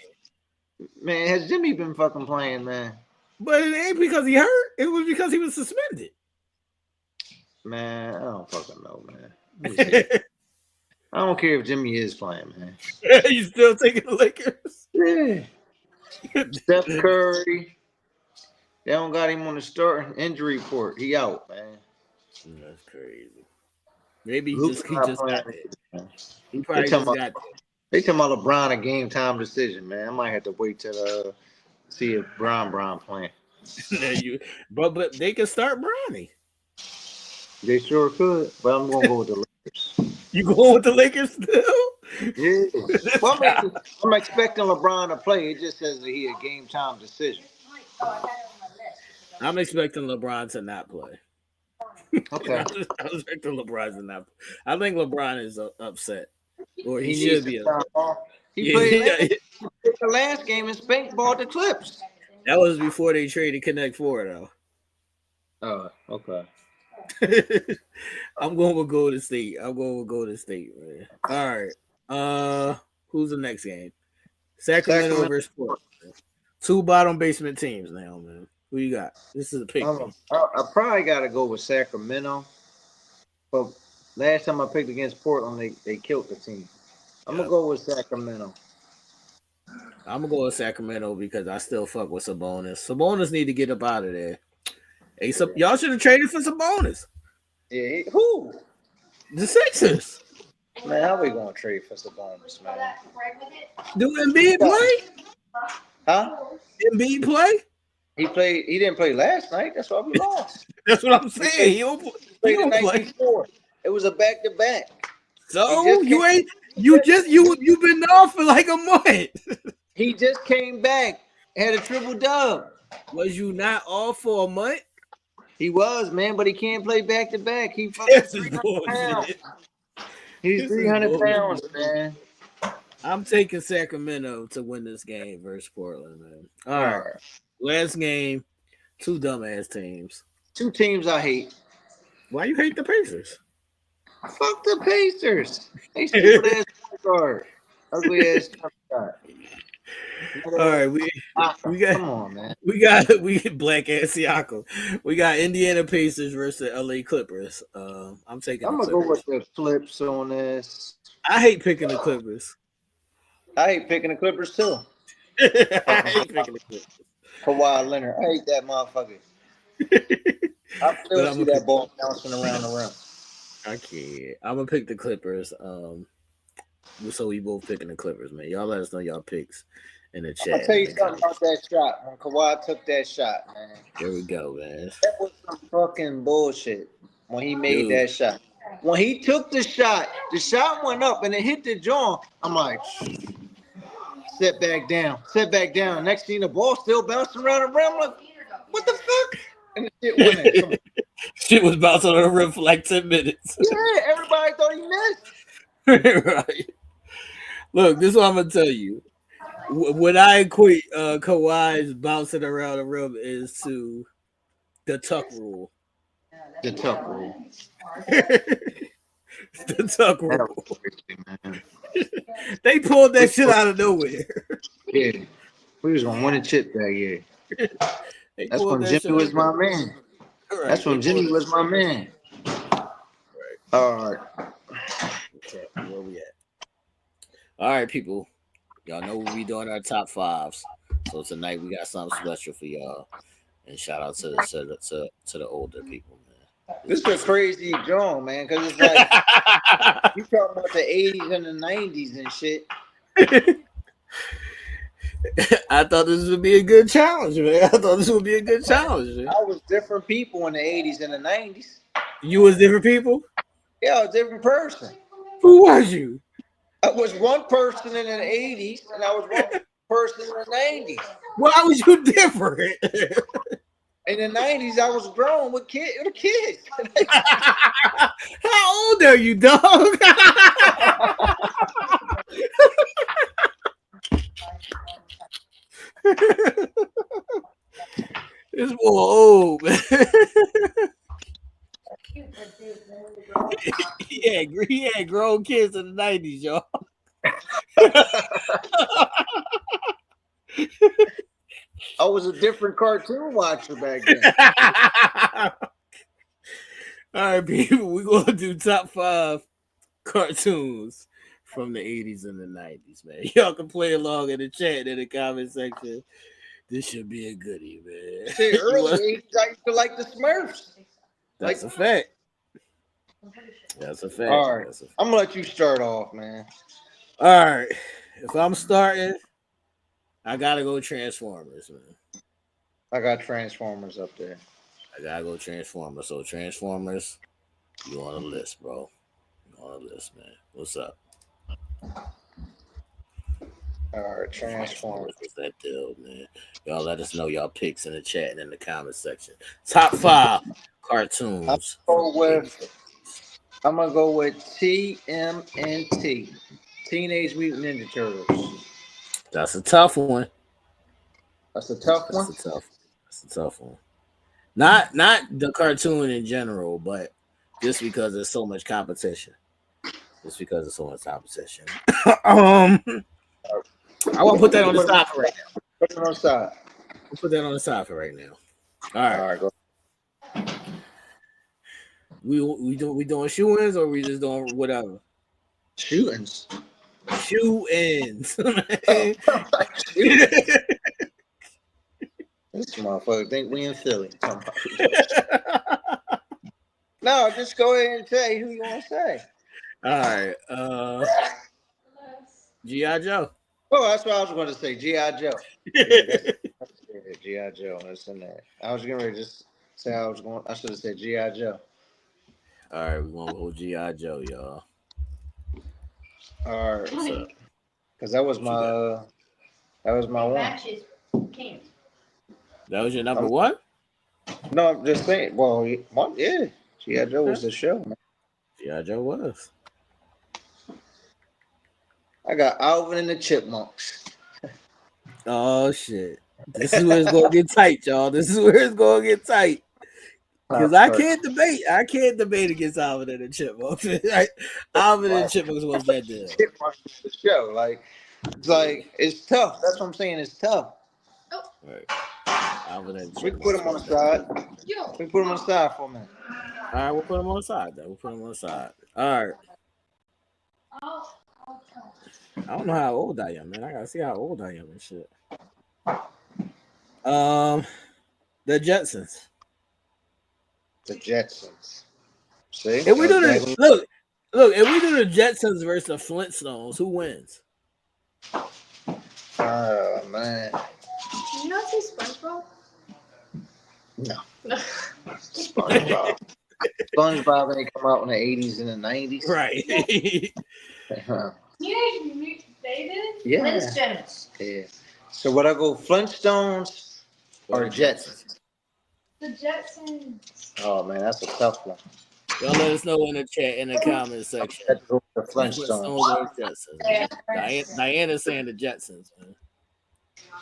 Man, has Jimmy been fucking playing, man? But it ain't because he hurt. It was because he was suspended. Man, I don't fucking know, man. I don't care if Jimmy is playing, man. You still taking the Lakers? Yeah. Steph Curry. They don't got him on the starting injury report. He out, man. That's crazy. Maybe he Luka just got it. He probably they just got it. They talking about LeBron a game time decision, man. I might have to wait till see if Bron playing. but they can start Bronny. They sure could, but I'm gonna go with the Lakers. You going with the Lakers still? Yeah. Well, I'm expecting LeBron to play. It just says that he a game time decision. I'm expecting LeBron to not play. Okay. I'm expecting LeBron to not play. I think LeBron is upset. Or he should be. He played the last game and Spank bought the Clips. That was before they traded Connect 4, though. Oh, okay. I'm going with Golden State. Man. All right. Who's the next game? Sacramento versus Portland. Two bottom basement teams now, man. Who you got? This is a pick. I probably got to go with Sacramento. But last time I picked against Portland, they killed the team. I'm going to go with Sacramento. I'm going to go with Sacramento because I still fuck with Sabonis. Sabonis need to get up out of there. Hey, y'all should have traded for Sabonis. Yeah, who? The Sixers. Man, how we going to trade for Sabonis, man? Do Embiid play? Huh? Embiid play? He didn't play last night. That's why we lost. That's what I'm saying. He don't play. Before. It was a back-to-back. So you've been off for like a month. He just came back, had a triple dub. Was you not off for a month? He was, man, but he can't play back-to-back. He fucking 300 pounds. He's 300 pounds, man. I'm taking Sacramento to win this game versus Portland, man. All right. Last game, two dumbass teams. Two teams I hate. Why you hate the Pacers? Fuck the Pacers. They stupid ass point guard. Ugly ass point guard. All right, we got come on, man. We get Black ass Siakam. We got Indiana Pacers versus LA Clippers. I'm taking. I'm gonna go with the Clips on this. I hate picking the Clippers. I hate picking the Clippers too. I hate picking the Clippers. Kawhi Leonard. I hate that motherfucker. I still see that ball bouncing around the rim. I can't. I'm gonna pick the Clippers. So we both picking the Clippers, man. Y'all let us know y'all picks in the chat. I'll tell you something about that shot. When Kawhi took that shot, man. Here we go, man. That was some fucking bullshit when he made that shot. When he took the shot went up and it hit the jaw. I'm like, sit back down. Next thing the ball still bouncing around the rim. I'm like, what the fuck? And the shit went in. Shit was bouncing on the rim for like 10 minutes. Yeah, everybody thought he missed. Right. Look, this is what I'm gonna tell you. What I equate Kawhi's bouncing around the rim is to the Tuck rule. The Tuck rule. The Tuck rule. They pulled that shit out of nowhere. Yeah, we was gonna win a chip that year. That's when Jimmy was my man. Right. That's when Jimmy was my man. Right. All right. Okay, where we at? All right, people. Y'all know we doing our top fives. So tonight we got something special for y'all. And shout out to the older people, man. This is a crazy joint, man, because it's like you talking about the 80s and the 90s and shit. I thought this would be a good challenge, man. I was different people in the 80s and the 90s. You was different people? Yeah, I was a different person. Who was you? I was one person in the 80s and I was one person in the 90s. Why was you different? In the 90s, I was grown with kids. How old are you, dog? It's more old, man. He had grown kids in the 90s, y'all. I was a different cartoon watcher back then. All right, people, we're going to do top 5 cartoons from the 80s and the 90s, man. Y'all can play along in the chat in the comment section. This should be a goodie, man. See, early 80s, I used to like the Smurfs. That's a fact. That's a fact. All right. I'm going to let you start off, man. All right. If I'm starting, I got to go Transformers, man. I got Transformers up there. I got to go Transformers. So Transformers, you on the list, bro. You on the list, man. What's up? All right, Transformers. What's that deal, man? Y'all let us know y'all picks in the chat and in the comment section. Top 5 cartoons. I'm gonna go with TMNT, Teenage Mutant Ninja Turtles. That's a tough one. That's a tough one. That's a tough one. Not the cartoon in general, but just because there's so much competition. I want to put that on the side for right now. Put it on the side. We'll put that on the side for right now. All right, go. We doing shoe-ins or we just doing whatever? Shoe-ins. Shoe-ins. This motherfucker think we in Philly. No, just go ahead and say who you want to say. All right. G.I. Joe. Oh, that's what I was going to say. G.I. Joe. G.I. Joe. That's in there. I was going to just say I should have said G.I. Joe. All right, we're going to go G.I. Joe, y'all. All right. Because that was my one. That was your number one? No, I'm just saying. Well, yeah. G.I. Joe was the show, man. G.I. Joe was. I got Alvin and the Chipmunks. Oh, shit. This is where it's going to get tight, y'all. Because I can't debate against Alvin and the Chipmunks. Alvin and the Chipmunks was that deal. Chipmunks was the show. Like, It's like it's tough. That's what I'm saying. It's tough. Right. We can put him on the side. We can put him on the side for a minute. All right, we'll put him on the side. Then we'll put him on the side. All right. I don't know how old I am, man. I gotta see how old I am and shit. The Jetsons. The Jetsons. See? If we do the look, if we do the Jetsons versus the Flintstones, who wins? Oh man. Can you not say SpongeBob? No. SpongeBob. SpongeBob ain't come out in the 80s and the 90s. Right. Teenage Mutant David? Yeah. Flintstones. Yeah. So would I go Flintstones or Jetsons? The Jetsons. Oh man, that's a tough one. Y'all let us know in the chat, in the comment section. Let's go with the Flintstones. Or Jetsons. Diana's saying the Jetsons, man.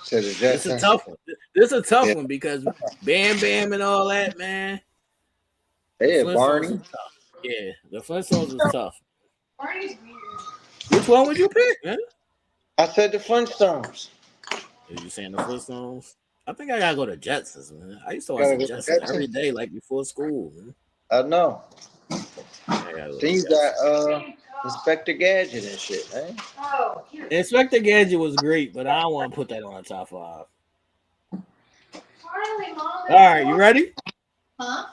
So the Jetsons. It's a tough one. This is a tough one because Bam Bam and all that, man. Yeah, Barney. Yeah, the Flintstones is tough. Barney's weird. Which one would you pick, man? I said the Flintstones. Are you saying the Flintstones? I think I gotta go to Jetsons, man. I used to watch the Jetsons every day, like before school, man. I know. Then you got Inspector Gadget and shit, man. Oh, Inspector Gadget was great, but I don't want to put that on the top 5. Finally, Mom. All right, you ready? Huh?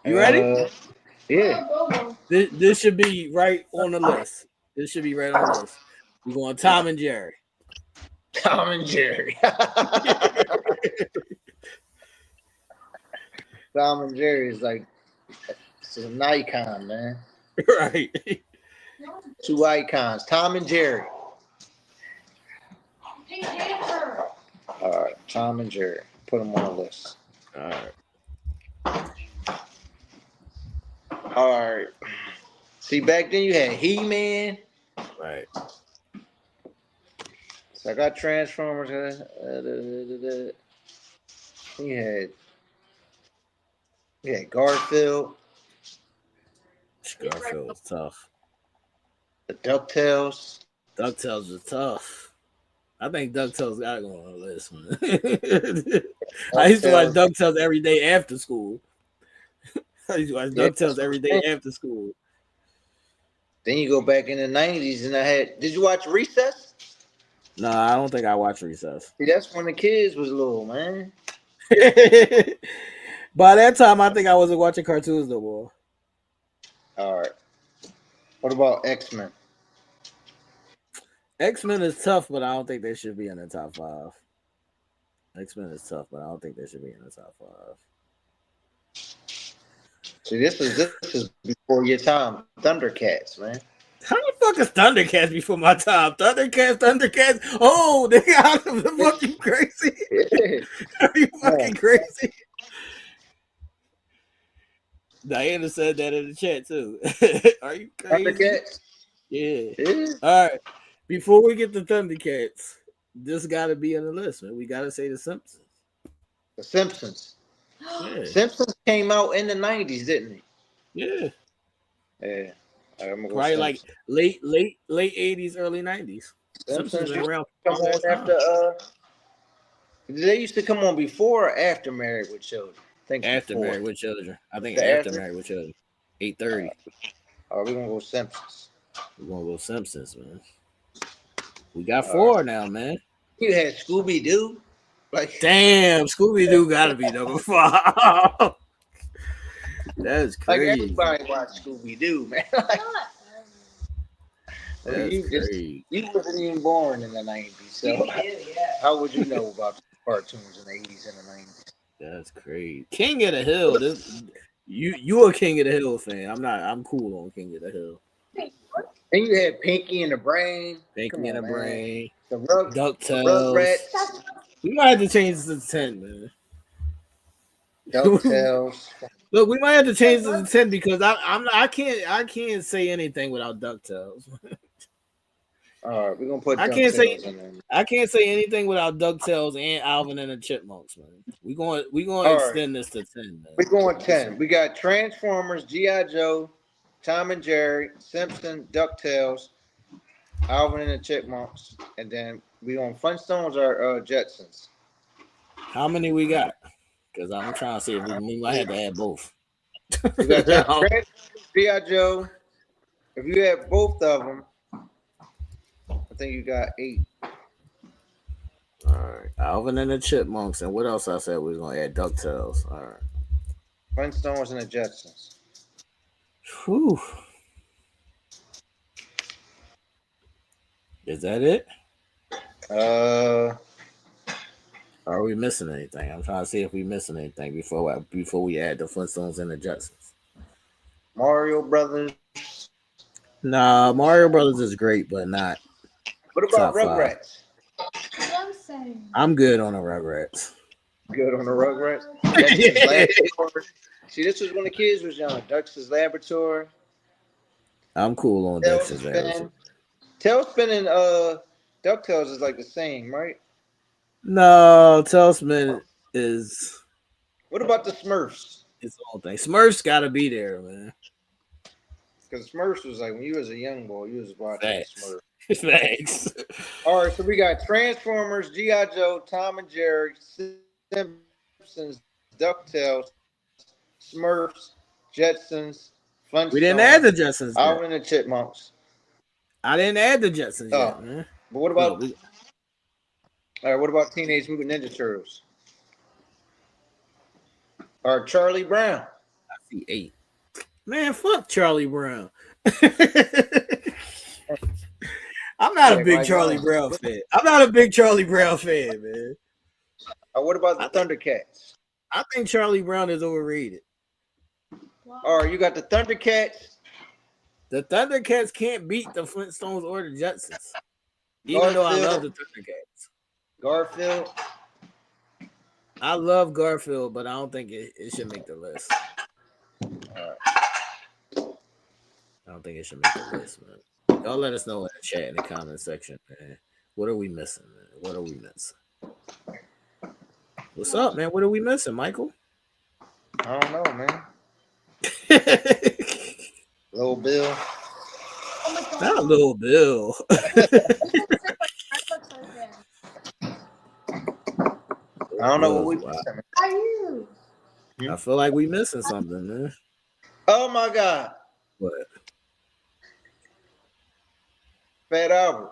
You ready? Yeah. This should be right on the list. This should be right on the list. We're going Tom and Jerry. Tom and Jerry. Tom and Jerry is like, it's an icon, man. Right. 2 icons, Tom and Jerry. Pink Panther. All right, Tom and Jerry. Put them on the list. All right. See, back then you had He-Man. Right. So I got Transformers. You had Garfield. Garfield was tough. The DuckTales. DuckTales was tough. I think DuckTales got to go on the list, man. I used to watch DuckTales every day after school. I used to watch DuckTales every day after school. Then you go back in the 90s and did you watch Recess? No, I don't think I watched Recess. See, that's when the kids was little, man. By that time, I think I wasn't watching cartoons no more. All right. What about X-Men? X-Men is tough, but I don't think they should be in the top 5. X-Men is tough, but I don't think they should be in the top 5. See, this is before your time. Thundercats, man. How the fuck is Thundercats before my time? Thundercats. Oh, they got the fucking crazy. Are you fucking crazy? Diana said that in the chat too. Are you crazy? Thundercats? Yeah. All right. Before we get to Thundercats, this got to be on the list, man. We got to say the Simpsons. The Simpsons. Yeah. Simpsons came out in the 90s, didn't it? Yeah. Yeah. Probably like late 80s, early 90s. Simpsons been around. Come on after. They used to come on before or after Married with Children? I think after before. Married with Children. I think after Married with Children. 8:30. All right, we're gonna go Simpsons. We're gonna go Simpsons, man. We got 4 now, man. You had Scooby Doo. Like, damn, Scooby Doo gotta be number 5. That's crazy. Like everybody watched Scooby Doo, man. You wasn't even born in the 90s, so how would you know about the cartoons in the 80s and the 90s? That's crazy. King of the Hill. You a King of the Hill fan. I'm not. I'm cool on King of the Hill. And you had Pinky and the Brain. Pinky and the Brain. The DuckTales. We might have to change this to 10, man. DuckTales. Look, we might have to change this to 10 because I can't say anything without DuckTales. All right, we're gonna put. I can't say anything without DuckTales and Alvin and the Chipmunks, man. We're going to extend this to 10, man. We're going 10. We got Transformers, G.I. Joe, Tom and Jerry, Simpsons, DuckTales, Alvin and the Chipmunks, and then we on Flintstones or Jetsons. How many we got? Because I'm trying to see if we might have to add both. You got Transformers, G.I. Joe. If you have both of them, I think you got 8. All right, Alvin and the Chipmunks, and what else I said we was gonna add? DuckTales. All right, Flintstones and the Jetsons. Whew. Is that it? Are we missing anything? I'm trying to see if we missing anything before we add the Flintstones and the Jetsons. Mario Brothers. Nah, Mario Brothers is great, but not. What about Rugrats? I'm good on the Rugrats. Good on the Rugrats. See, this was when the kids was young. Dexter's Laboratory. I'm cool on Dexter's Laboratory. Tailspin and DuckTales is like the same, right? No, Tailspin is. What about the Smurfs? It's the whole thing. Smurfs got to be there, man. Because Smurfs was like when you was a young boy, you was watching Smurfs. Thanks. All right, so we got Transformers, G.I. Joe, Tom and Jerry, Simpsons, DuckTales, Smurfs, Jetsons, Flintstones. We didn't add the Jetsons. Alvin and the Chipmunks. I didn't add the Jetsons yet, man. But what about? All right, what about Teenage Mutant Ninja Turtles? Or Charlie Brown? I see 8. Man, fuck Charlie Brown. I'm not a big Charlie Brown fan. I'm not a big Charlie Brown fan, man. What about the Thundercats? I think Charlie Brown is overrated. All right, you got the Thundercats. The Thundercats can't beat the Flintstones or the Jetsons. Even though I love the Thundercats. Garfield. I love Garfield, but I don't think it should make the list. All right. I don't think it should make the list, man. Y'all let us know in the chat in the comment section, man. What are we missing, man? What are we missing? What's up, man? What are we missing, Michael? I don't know, man. Little Bill. Not Little Bill. I don't know what we missing. Are you? I feel like we missing something, man. Oh my God. What? Fat Albert.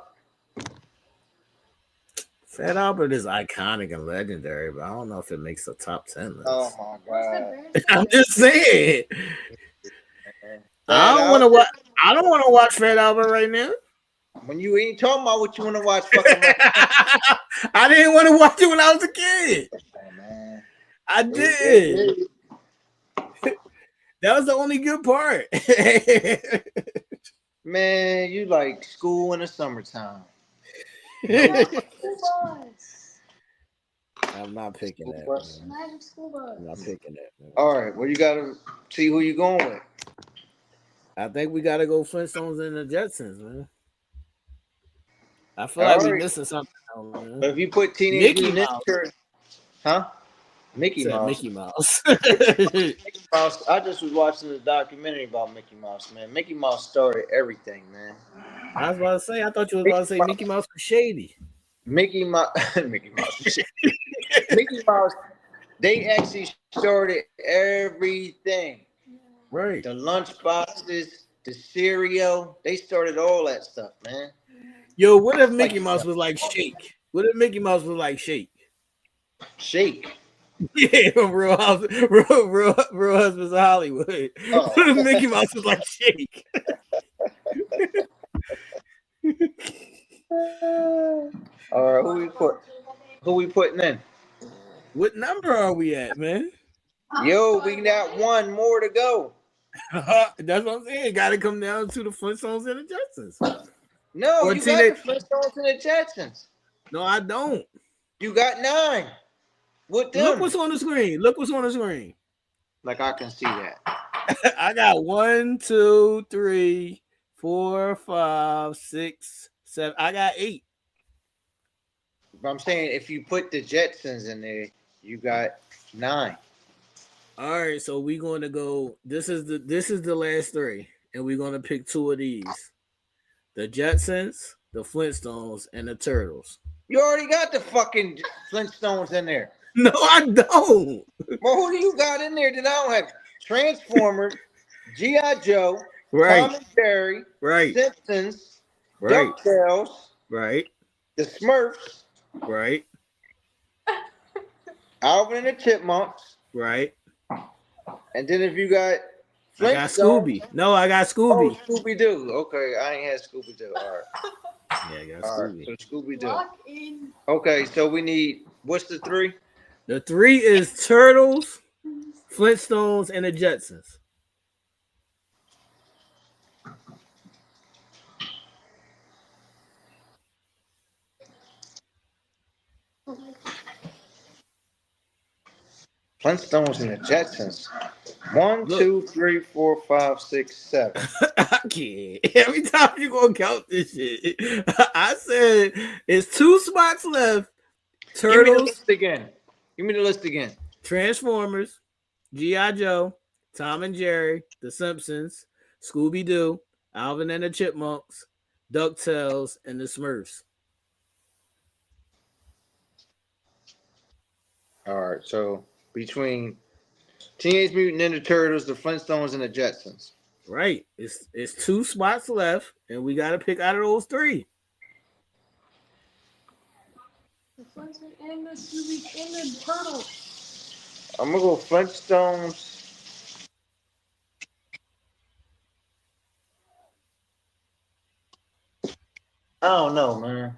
Fat Albert is iconic and legendary, but I don't know if it makes the top 10 list. Oh my God. I'm just saying. I don't want to watch Fat Albert right now. When you ain't talking about what you want to watch, fucking I didn't want to watch it when I was a kid. Oh, man. I did. That was the only good part. Man, you like school in the summertime. I'm not picking that. Magic School Bus. I'm not picking that. Man. All right, well, you got to see who you going with. I think we got to go Flintstones and the Jetsons, man. I feel like we're missing something else, man. But if you put Teenage Mickey Mutant Mouse. Ninja Turtles, huh? Mickey Mouse. Mickey Mouse. Mickey Mouse. I just was watching a documentary about Mickey Mouse, man. Mickey Mouse started everything, man. I was about to say, I thought you was about to say Mickey Mouse was shady. Mickey Mouse. Mickey Mouse was shady. Mickey Mouse. They actually started everything. Right. The lunch boxes, the cereal. They started all that stuff, man. Yo, what if Mickey Mouse was like Shake? What if Mickey Mouse was like Shake? Shake. Yeah, from Real Husbands of Hollywood. Oh. What if Mickey Mouse was like Shake? All right, who we putting in? What number are we at, man? Yo, we got one more to go. That's what I'm saying. Got to come down to the Flintstones and the Jetsons. No, Or you Teenage- got the Flintstones and the Jetsons. No, I don't. You got 9. With them. Look what's on the screen. Look what's on the screen. Like I can see that. I got 1, 2, 3, 4, 5, 6, 7. I got 8. But I'm saying if you put the Jetsons in there, you got 9. All right, so we're going to go. This is the last 3, and we're going to pick 2 of these: the Jetsons the Flintstones, and the Turtles. You already got the fucking Flintstones in there. No, I don't. Well, who do you got in there that I don't have? Transformers, G.I. Joe, Right. Tom and Jerry, Right. Simpsons, Right. DuckTales, Right. the Smurfs, Right. Alvin and the Chipmunks, Right. and then if you got I got Scooby. No, I got Scooby. Oh, Scooby-Doo. Okay, I ain't had Scooby-Doo. All right. Yeah, I got All Scooby. right, so Scooby-Doo. Okay, so we need, what's the 3? The 3 is Turtles, Flintstones, and the Jetsons. Flintstones and the Jetsons. 1, 2, 3, 4, 5, 6, 7. I can't. Every time you gonna count this shit, I said it's 2 spots left. Give me the Turtles, list again. Give me the list again. Transformers, G.I. Joe, Tom and Jerry, The Simpsons, Scooby-Doo, Alvin and the Chipmunks, DuckTales, and the Smurfs. All right, so between Teenage Mutant Ninja Turtles, the Flintstones, and the Jetsons. Right. It's 2 spots left, and we got to pick out of those 3. The Flintstones and the Scooby and the Turtles. I'm going to go Flintstones. I don't know, man.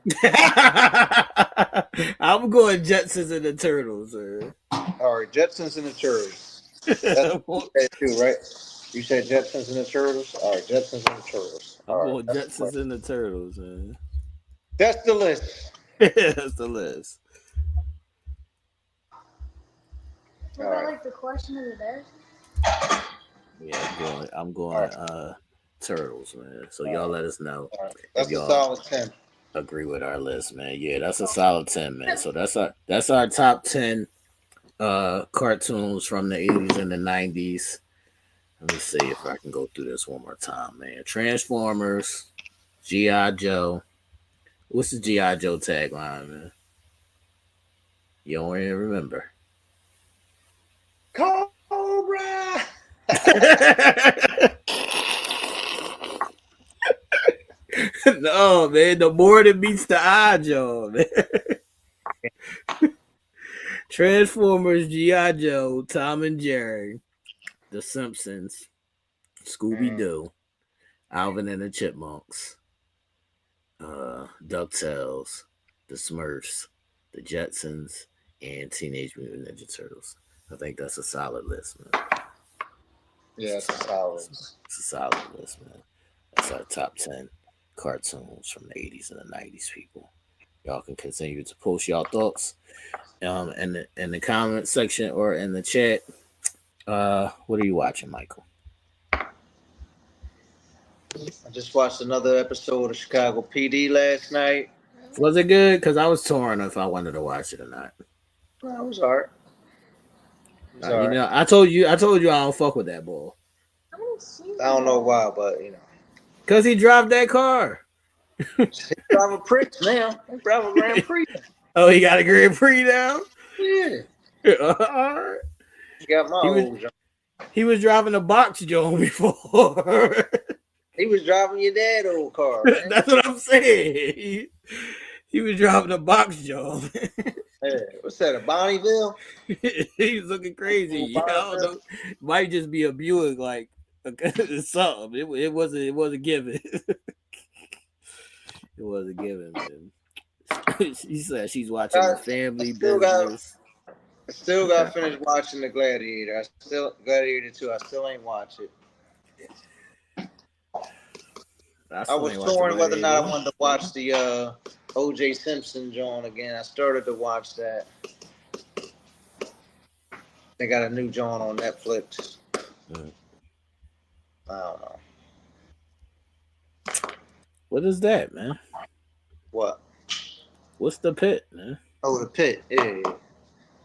I'm going Jetsons and the Turtles, sir. All right, Jetsons and the Turtles. That's what you said too, right? You said Jetsons and the Turtles? All right, Jetsons and the Turtles. I'm All going right, Jetsons and the Turtles, man. That's the list. That's the list. What about like the question of the day? Yeah, I'm going Turtles, man. So y'all let us know. That's if a y'all solid 10. agree with our list, man. Yeah, that's a solid 10, man. So that's our top 10 cartoons from the 80s and the 90s. Let me see if I can go through this one more time, man. Transformers, G.I. Joe. What's the G.I. Joe tagline, man? You don't even remember. Cobra! No, man. The more that meets the eye, Joe, man. Transformers, G.I. Joe, Tom and Jerry, The Simpsons, Scooby-Doo, Alvin and the Chipmunks, DuckTales, The Smurfs, The Jetsons, and Teenage Mutant Ninja Turtles. I think that's a solid list, man. Yeah, it's a solid. It's a solid list, man. That's our top 10 cartoons from the 80s and the 90s, people. Y'all can continue to post y'all thoughts in the comment section or in the chat. What are you watching, Michael? I just watched another episode of Chicago PD last night. Was it good? Because I was torn if I wanted to watch it or not. No, it was all right. You know, I told you I don't fuck with that boy. I don't know why, but you know. Because he dropped that car. He drive a Prince now. He drive a Grand Prix. Oh, he got a Grand Prix now? Yeah. All right. He got my old job. He was driving a box Joe before. He was driving your dad's old car. Man. That's what I'm saying. He was driving a box Joe. Hey, what's that, a Bonneville? He was looking crazy. I don't know. Might just be a Buick, like something. It wasn't given. It wasn't given, man. She said she's watching the Family Business. I still got to finish watching the Gladiator. Gladiator 2. I still ain't watched it. I was torn whether or not I wanted to watch the O.J. Simpson joint again. I started to watch that. They got a new joint on Netflix. I don't know. What is that, man? What? What's The Pit, man? Oh, The Pit. Yeah.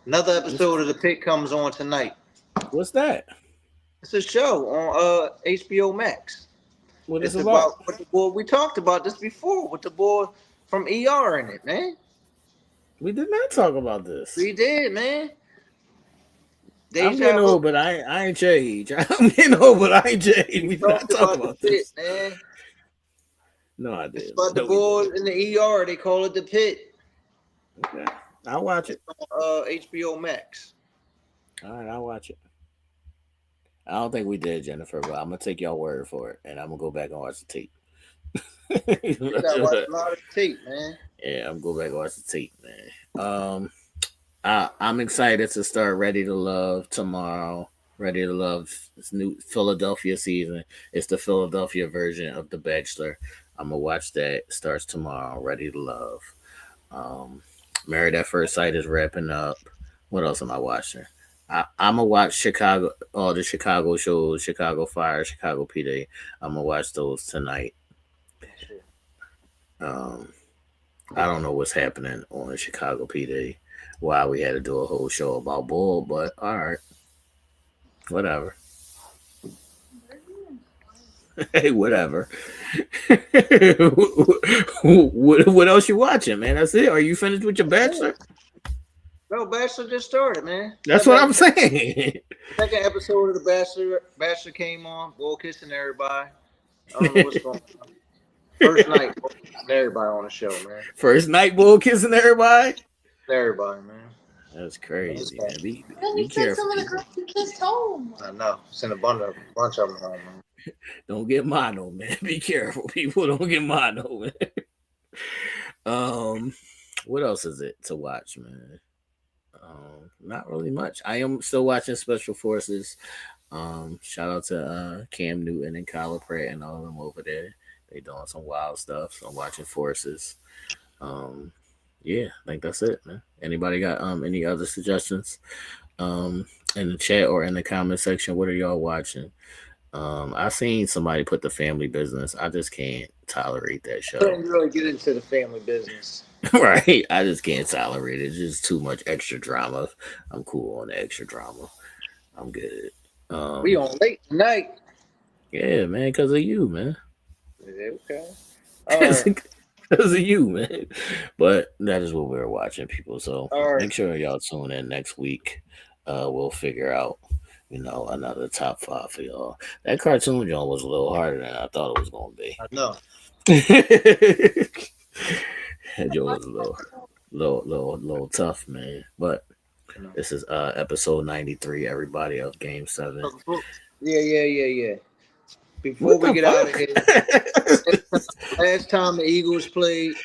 Another episode of The Pit comes on tonight. What's that? It's a show on HBO Max. What it's it's about? with the boy. We talked about this before with the boy from ER in it, man. We did not talk about this. We did, man. I'm getting old, but I ain't changed. I'm getting old, but I ain't changed. We did not talk about this. Pit, man. No, I didn't. It's about the boy in the ER. They call it the Pit. Okay. I'll watch it. On, HBO Max. All right, I'll watch it. I don't think we did, Jennifer, but I'm gonna take y'all word for it, and I'm gonna go back and watch the tape. You gotta watch a lot of tape, man. Yeah, I'm gonna go back and watch the tape, man. I'm excited to start Ready to Love tomorrow. Ready to Love this new Philadelphia season. It's the Philadelphia version of The Bachelor. I'm gonna watch that. It starts tomorrow. Ready to Love. Married at First Sight is wrapping up. What else am I watching? I'm gonna watch Chicago, all the Chicago shows, Chicago Fire, Chicago PD. I'm gonna watch those tonight. I don't know what's happening on Chicago PD. Why we had to do a whole show about Bull, but all right, whatever. Hey, whatever. What else you watching, man? That's it. Are you finished with your Bachelor? No, Bachelor just started, man. That's what I'm saying. Second episode of the Bachelor. Bachelor came on. Bull kissing everybody. I don't know what's going on. First night, Bull kissing everybody on the show, man. First night, Bull kissing everybody. Everybody, man. That's crazy, man. Be He sent some of the girls he kissed home. I know. Sent a bunch of them home, man. Don't get mono, man. Be careful, people. Don't get mono, man. What else is it to watch, man? Not really much. I am still watching Special Forces. Shout out to Cam Newton and Kyla Pratt and all of them over there. They doing some wild stuff. So I'm watching Forces. Yeah, I think that's it, man. Anybody got any other suggestions in the chat or in the comment section? What are y'all watching? I seen somebody put The Family Business. I just can't tolerate that show. I couldn't really get into The Family Business. Right. I just can't tolerate it. It's just too much extra drama. I'm cool on the extra drama. I'm good. We on late tonight. Yeah, man, because of you, man. Okay. Because of you, man. But that is what we're watching, people. So right. Make sure y'all tune in next week. We'll figure out, another top 5 for y'all. That cartoon joint was a little harder than I thought it was going to be. I know. That joint was a little tough, man. But this is episode 93, everybody, of Game 7. Yeah. Before we get out of here, last time the Eagles played,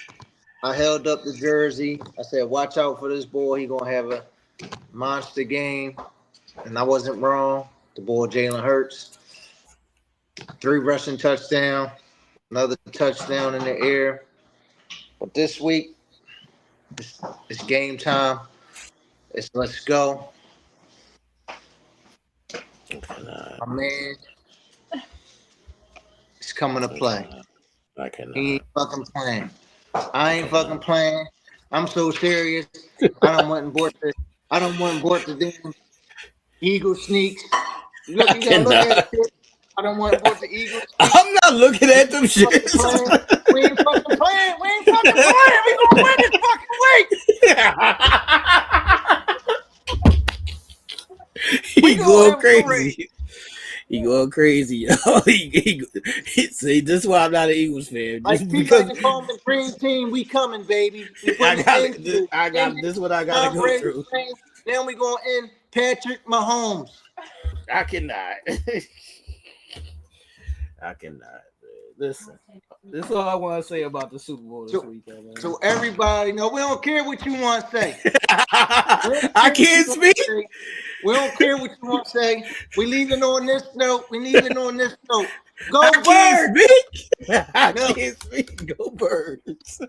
I held up the jersey. I said, watch out for this boy. He's going to have a monster game. And I wasn't wrong. The boy Jalen Hurts. 3 rushing touchdown. Another touchdown in the air. But this week, it's game time. Let's go. My man is coming to play. I cannot. He ain't fucking playing. I ain't fucking playing. I'm so serious. I don't want to bought the damn Eagle sneaks. Look, you gotta look at it. I don't want to bought the Eagles. I'm not looking at them shit. We ain't fucking playing. We gonna win this fucking week. He going crazy. He going crazy, yo. He see, this is why I'm not an Eagles fan. Like because they call the dream team, we coming, baby. I got this. What I gotta go through. Then we gonna end Patrick Mahomes. I cannot. Listen, this is all I want to say about the Super Bowl this weekend, man. So everybody, we don't care what you want to say. I can't speak. We don't care what you want to say. We leaving on this note. Go Birds! I can't speak. Go Birds.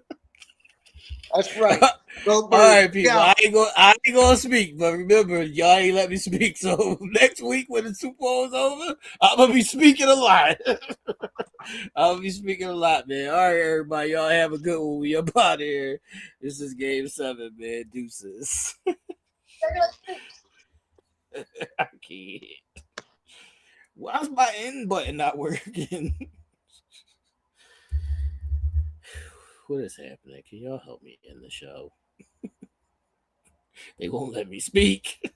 That's right. Go Birds. All right, people. I ain't gonna speak, but remember, y'all ain't let me speak. So next week when the Super Bowl is over, I'm gonna be speaking a lot. I'll be speaking a lot, man. All right, everybody, y'all have a good one. We up out of here. This is Game 7, man. Deuces. I can't. Why's my end button not working? what is happening? Can y'all help me in the show? They won't let me speak.